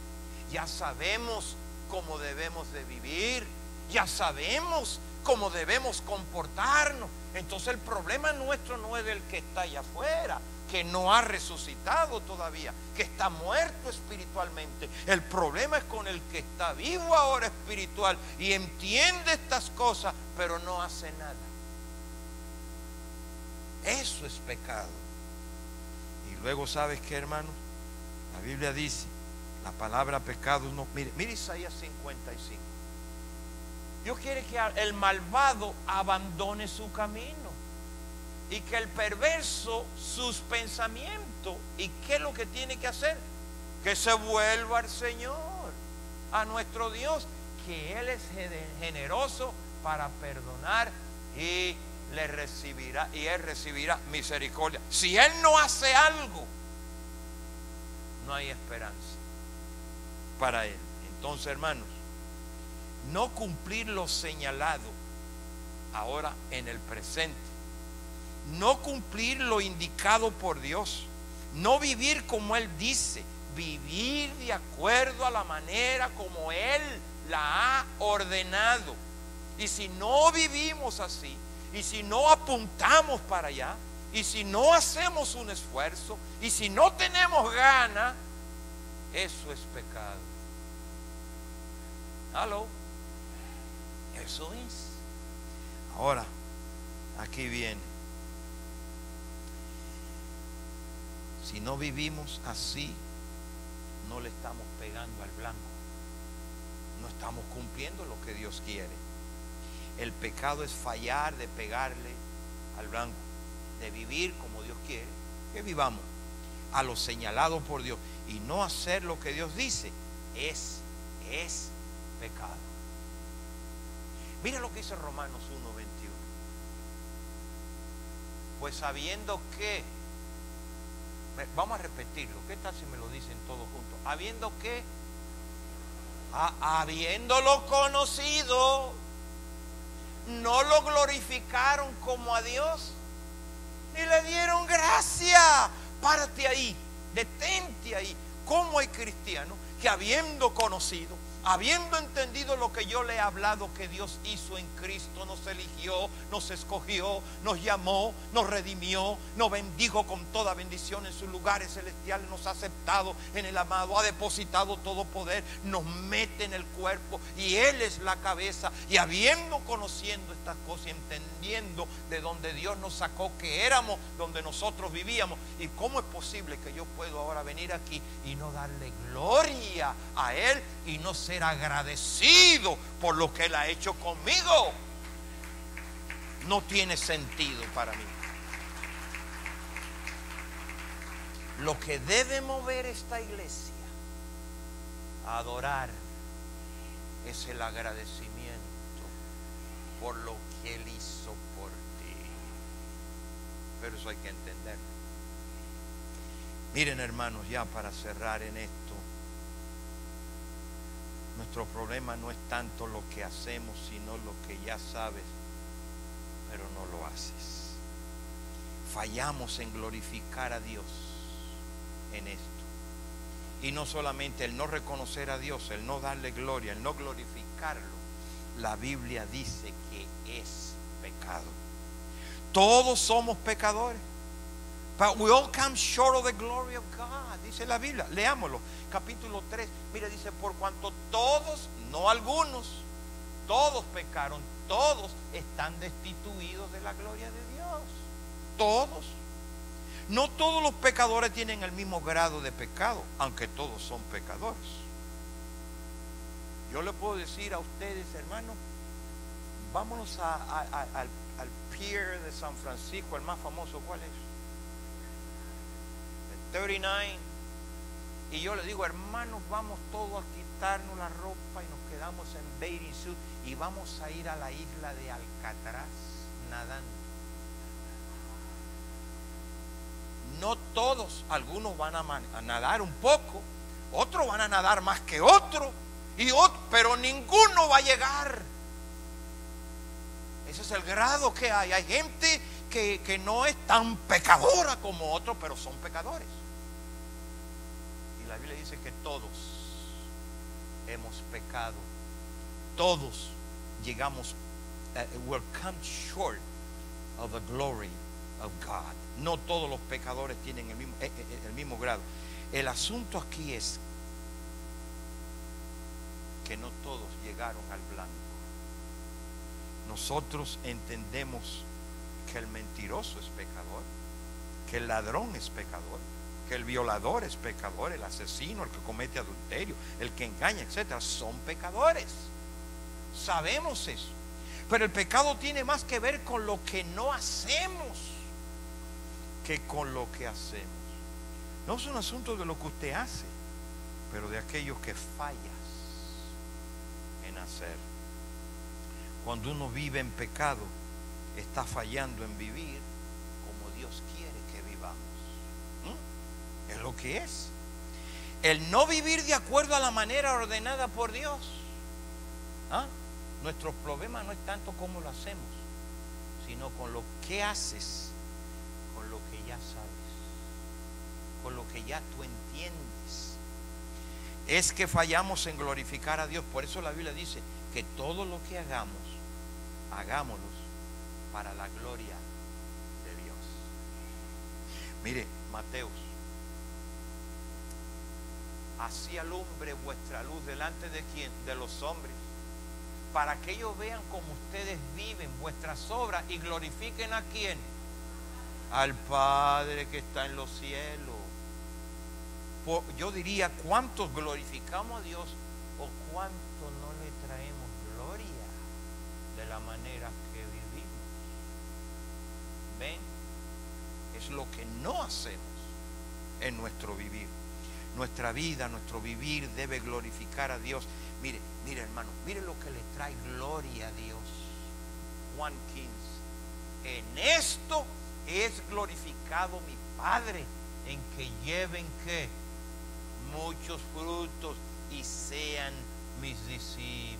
ya sabemos cómo debemos de vivir, ya sabemos cómo debemos comportarnos. Entonces el problema nuestro no es del que está allá afuera, que no ha resucitado todavía, que está muerto espiritualmente. El problema es con el que está vivo ahora espiritual y entiende estas cosas, pero no hace nada. Eso es pecado. Y luego, ¿sabes qué, hermanos? La Biblia dice, la palabra pecado no. Mire Isaías 55. Dios quiere que el malvado abandone su camino y que el perverso sus pensamientos. ¿Y qué es lo que tiene que hacer? Que se vuelva al Señor, a nuestro Dios, que Él es generoso para perdonar y le recibirá, y Él recibirá misericordia. Si Él no hace algo, no hay esperanza para Él. Entonces, hermanos, no cumplir lo señalado ahora en el presente, no cumplir lo indicado por Dios, no vivir como Él dice, vivir de acuerdo a la manera como Él la ha ordenado. Y si no vivimos así, y si no apuntamos para allá, y si no hacemos un esfuerzo, y si no tenemos ganas, eso es pecado. ¿Aló? Eso es. Ahora, aquí viene. Si no vivimos así, no le estamos pegando al blanco. No estamos cumpliendo lo que Dios quiere. El pecado es fallar de pegarle al blanco, de vivir como Dios quiere que vivamos, a lo señalado por Dios, y no hacer lo que Dios dice es pecado. Mira lo que dice Romanos 1:21. Pues sabiendo que, vamos a repetirlo, ¿qué tal si me lo dicen todos juntos? Habiendo que, habiéndolo conocido, no lo glorificaron como a Dios, ni le dieron gracia. Párate ahí, detente ahí. ¿Cómo hay cristianos que habiendo conocido habiendo entendido lo que yo le he hablado que Dios hizo en Cristo, nos eligió, nos escogió, nos llamó, nos redimió, nos bendijo con toda bendición en sus lugares celestiales, nos ha aceptado en el amado, ha depositado todo poder, nos mete en el cuerpo y Él es la cabeza. Y habiendo conociendo estas cosas y entendiendo de donde Dios nos sacó, que éramos donde nosotros vivíamos, y cómo es posible que yo puedo ahora venir aquí y no darle gloria a Él y no ser agradecido por lo que Él ha hecho conmigo. No tiene sentido para mí. Lo que debe mover esta iglesia a adorar es el agradecimiento por lo que Él hizo por ti. Pero eso hay que entenderlo. Miren, hermanos, ya para cerrar en esto, nuestro problema no es tanto lo que hacemos, sino lo que ya sabes, pero no lo haces. Fallamos en glorificar a Dios en esto. Y no solamente el no reconocer a Dios, el no darle gloria, el no glorificarlo. La Biblia dice que es pecado. Todos somos pecadores. But we all come short of the glory of God, dice la Biblia. Leámoslo, capítulo 3. Mira, dice, por cuanto todos, no algunos, todos pecaron, todos están destituidos de la gloria de Dios. Todos. No todos los pecadores tienen el mismo grado de pecado, aunque todos son pecadores. Yo le puedo decir a ustedes, hermanos, vámonos al pier de San Francisco, el más famoso, ¿cuál es? 39. Y yo le digo, hermanos, vamos todos a quitarnos la ropa y nos quedamos en bathing suit y vamos a ir a la isla de Alcatraz nadando. No todos, algunos van a nadar un poco, otros van a nadar más que otros, pero ninguno va a llegar. Ese es el grado que hay. Hay gente que no es tan pecadora como otros, pero son pecadores. Y la Biblia dice que todos hemos pecado. Todos llegamos, will come short of the glory of God. No todos los pecadores tienen el mismo grado. El asunto aquí es que no todos llegaron al blanco. Nosotros entendemos que el mentiroso es pecador, que el ladrón es pecador, que el violador es pecador, el asesino, el que comete adulterio, el que engaña, etcétera, son pecadores. Sabemos eso. Pero el pecado tiene más que ver con lo que no hacemos que con lo que hacemos. No es un asunto de lo que usted hace, pero de aquello que fallas en hacer. Cuando uno vive en pecado, está fallando en vivir como Dios quiere que vivamos. Es lo que es. El no vivir de acuerdo a la manera ordenada por Dios. Nuestro problema no es tanto cómo lo hacemos, sino con lo que haces, con lo que ya sabes, con lo que ya tú entiendes. Es que fallamos en glorificar a Dios. Por eso la Biblia dice que todo lo que hagamos, hagámoslo para la gloria de Dios. Mire, Mateos, así alumbre vuestra luz delante de quién, de los hombres, para que ellos vean como ustedes viven vuestras obras y glorifiquen a quién, al Padre que está en los cielos. Yo diría, ¿cuántos glorificamos a Dios o cuánto no le traemos gloria de la manera que vivimos? ¿Ven? Es lo que no hacemos en nuestro vivir. Nuestra vida, nuestro vivir debe glorificar a Dios. Mire, hermano, mire lo que le trae gloria a Dios. Juan 15. En esto es glorificado mi Padre, en que lleven ¿qué? Muchos frutos y sean mis discípulos.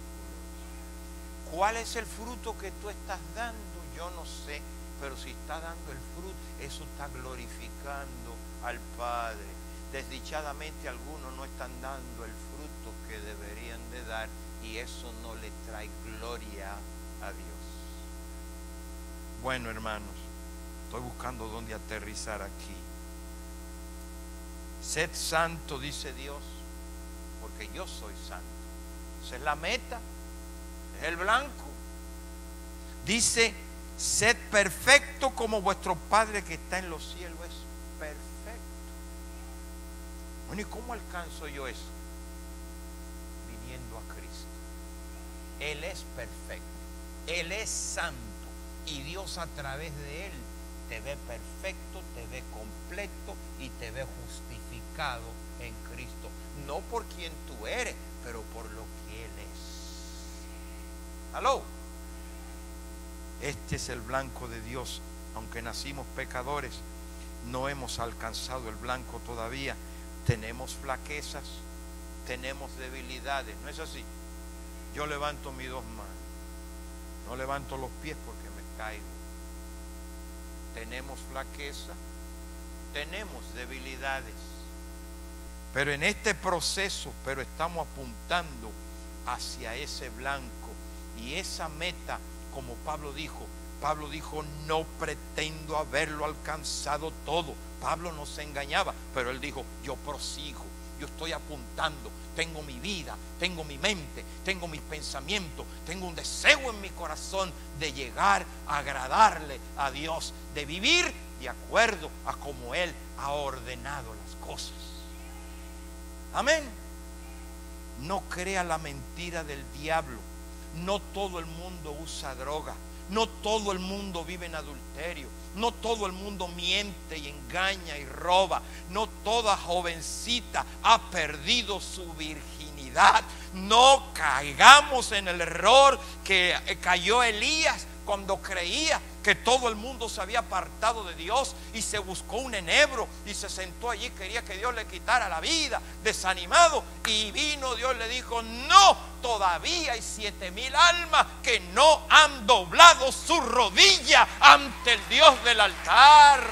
¿Cuál es el fruto que tú estás dando? Yo no sé, pero si está dando el fruto, eso está glorificando al Padre. desdichadamente algunos no están dando el fruto que deberían de dar, y eso no le trae gloria a Dios. Bueno, hermanos, estoy buscando dónde aterrizar aquí. Sed santo, dice Dios, porque yo soy santo. Esa es la meta, es el blanco. Dice, sed perfecto como vuestro Padre que está en los cielos es perfecto. Bueno, ¿y cómo alcanzo yo eso? Viniendo a Cristo. Él es perfecto, Él es santo, y Dios a través de Él te ve perfecto, te ve completo y te ve justificado en Cristo. No por quien tú eres, pero por lo que Él es. ¿Aló? Este es el blanco de Dios. Aunque nacimos pecadores, no hemos alcanzado el blanco todavía. Tenemos flaquezas, tenemos debilidades, ¿no es así? Yo levanto mis dos manos, no levanto los pies porque me caigo. Tenemos flaqueza, tenemos debilidades, pero en este proceso, pero estamos apuntando hacia ese blanco y esa meta, como Pablo dijo, no pretendo haberlo alcanzado todo. Pablo no se engañaba, pero él dijo, yo prosigo, yo estoy apuntando, tengo mi vida, tengo mi mente, tengo mis pensamientos, tengo un deseo en mi corazón de llegar a agradarle a Dios, de vivir de acuerdo a como Él ha ordenado las cosas. Amén. No crea la mentira del diablo. No todo el mundo usa droga. No todo el mundo vive en adulterio. No todo el mundo miente y engaña y roba. No toda jovencita ha perdido su virginidad. No caigamos en el error que cayó Elías cuando creía que todo el mundo se había apartado de Dios y se buscó un enebro y se sentó allí, quería que Dios le quitara la vida, desanimado, y vino Dios, le dijo, no, todavía hay 7,000 almas que no han doblado su rodilla ante el Dios del altar.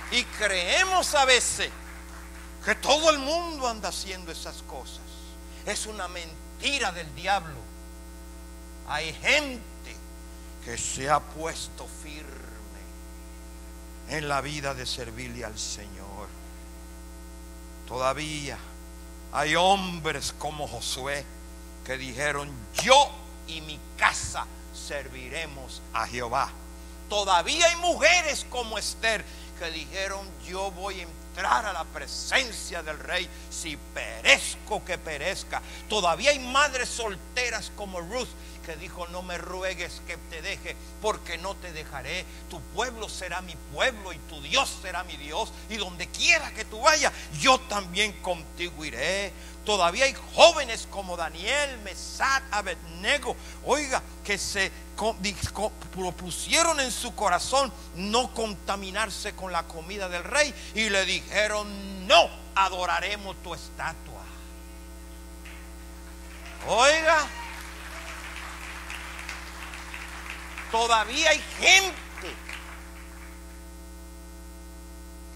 Y creemos a veces que todo el mundo anda haciendo esas cosas. Es una mentira del diablo. Hay gente que se ha puesto firme en la vida de servirle al Señor. Todavía hay hombres como Josué que dijeron, yo y mi casa serviremos a Jehová. Todavía hay mujeres como Esther que dijeron, yo voy a entrar a la presencia del rey, si perezco que perezca. Todavía hay madres solteras como Ruth que dijo, no me ruegues que te deje, porque no te dejaré. Tu pueblo será mi pueblo y tu Dios será mi Dios, y donde quiera que tú vayas, yo también contigo iré. Todavía hay jóvenes como Daniel, Mesac, Abednego, oiga, que se propusieron en su corazón no contaminarse con la comida del rey, y le dijeron, no adoraremos tu estatua. Oiga, todavía hay gente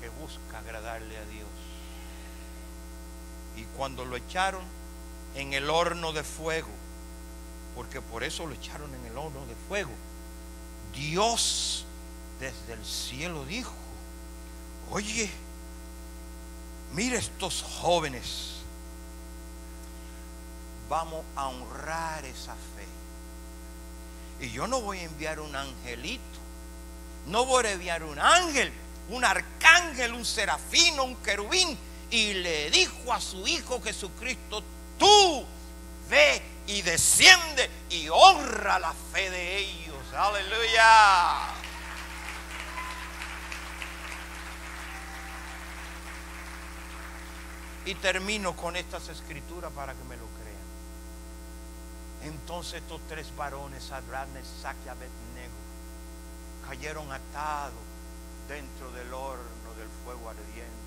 que busca agradarle a Dios. Y cuando lo echaron en el horno de fuego, porque por eso lo echaron en el horno de fuego, Dios desde el cielo dijo, oye, mira estos jóvenes, vamos a honrar esa fe. Y yo no voy a enviar un angelito, no voy a enviar un ángel, un arcángel, un serafín, un querubín. Y le dijo a su Hijo Jesucristo, tú ve y desciende y honra la fe de ellos. Aleluya. Y termino con estas escrituras para que me lo crean. Entonces estos tres varones, Sadrach, Mesach y Abednego, cayeron atados dentro del horno del fuego ardiente.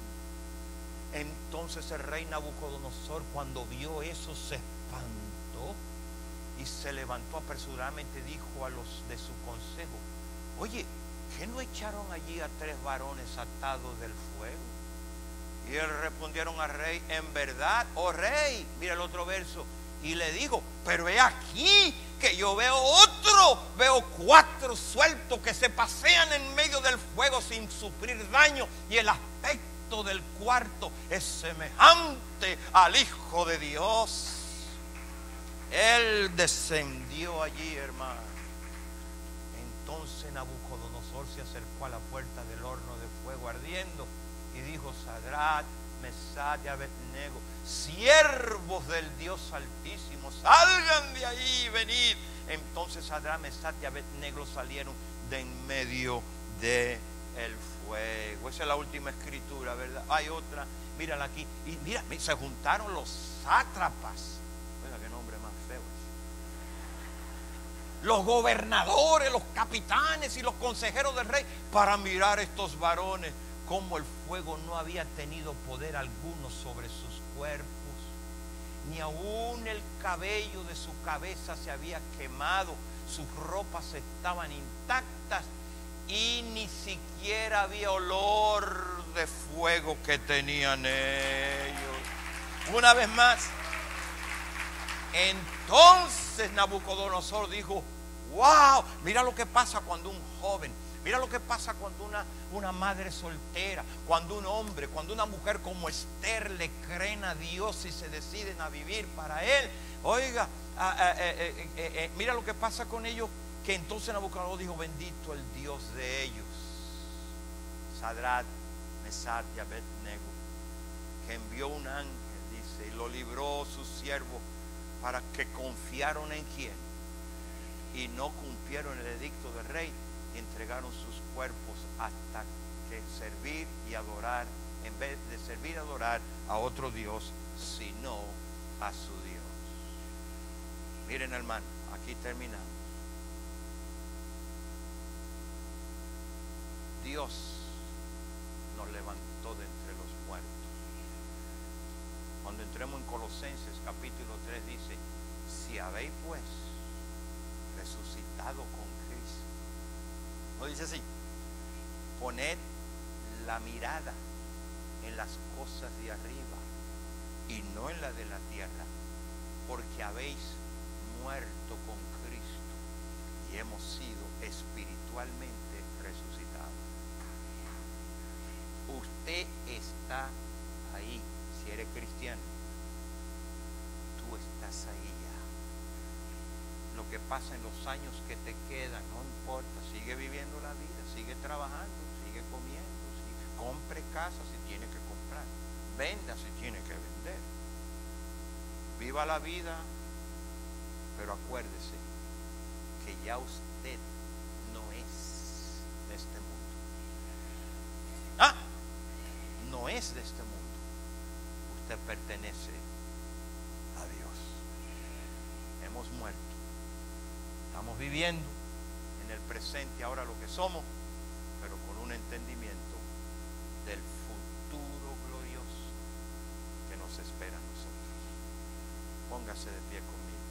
Entonces el rey Nabucodonosor, cuando vio eso, se espantó y se levantó apresuradamente, dijo a los de su consejo, oye, ¿qué no echaron allí a 3 varones atados del fuego? Y ellos respondieron al rey: en verdad, oh rey. Mira el otro verso. Y le dijo: pero he aquí que yo veo 4 sueltos que se pasean en medio del fuego sin sufrir daño, y el aspecto del cuarto es semejante al Hijo de Dios. Él descendió allí, hermano. Entonces Nabucodonosor se acercó a la puerta del horno de fuego ardiendo y dijo: Sadrach, Mesach y Abednego, siervos del Dios Altísimo, salgan de ahí, venid. Entonces Sadrach, Mesach y Abednego salieron de en medio del fuego. Esa es la última escritura, ¿verdad? Hay otra, mírala aquí. Y mira, se juntaron los sátrapas. Oiga, qué nombre más feo es. Los gobernadores, los capitanes y los consejeros del rey para mirar a estos varones, como el fuego no había tenido poder alguno sobre sus cuerpos, ni aún el cabello de su cabeza se había quemado, sus ropas estaban intactas y ni siquiera había olor de fuego que tenían ellos. Una vez más, entonces Nabucodonosor dijo: wow, mira lo que pasa cuando un joven, mira lo que pasa cuando una madre soltera, cuando un hombre, cuando una mujer como Esther le creen a Dios y se deciden a vivir para Él. Oiga, mira lo que pasa con ellos, que entonces Nabucodonosor dijo: bendito el Dios de ellos, Sadrach, Mesach y Abednego, que envió un ángel, dice, y lo libró sus siervos para que confiaron en quién y no cumplieron el edicto del rey y entregaron sus cuerpos hasta que servir y adorar, en vez de servir y adorar a otro Dios, sino a su Dios. Miren, hermano, aquí terminamos. Dios nos levantó de entre los muertos. Cuando entremos en Colosenses capítulo 3 dice: si habéis pues resucitado con Cristo. ¿No dice así? Poned la mirada en las cosas de arriba y no en la de la tierra, porque habéis muerto con Cristo y hemos sido espiritualmente resucitados. Usted está ahí. Si eres cristiano, tú estás ahí ya. Lo que pasa en los años que te quedan no importa. Sigue viviendo la vida, sigue trabajando, sigue comiendo, compre casa si tiene que comprar, venda si tiene que vender. Viva la vida, pero acuérdese que ya usted no es de este mundo. No es de este mundo. Usted pertenece a Dios. Hemos muerto. Estamos viviendo en el presente ahora lo que somos, pero con un entendimiento del futuro glorioso que nos espera a nosotros. Póngase de pie conmigo.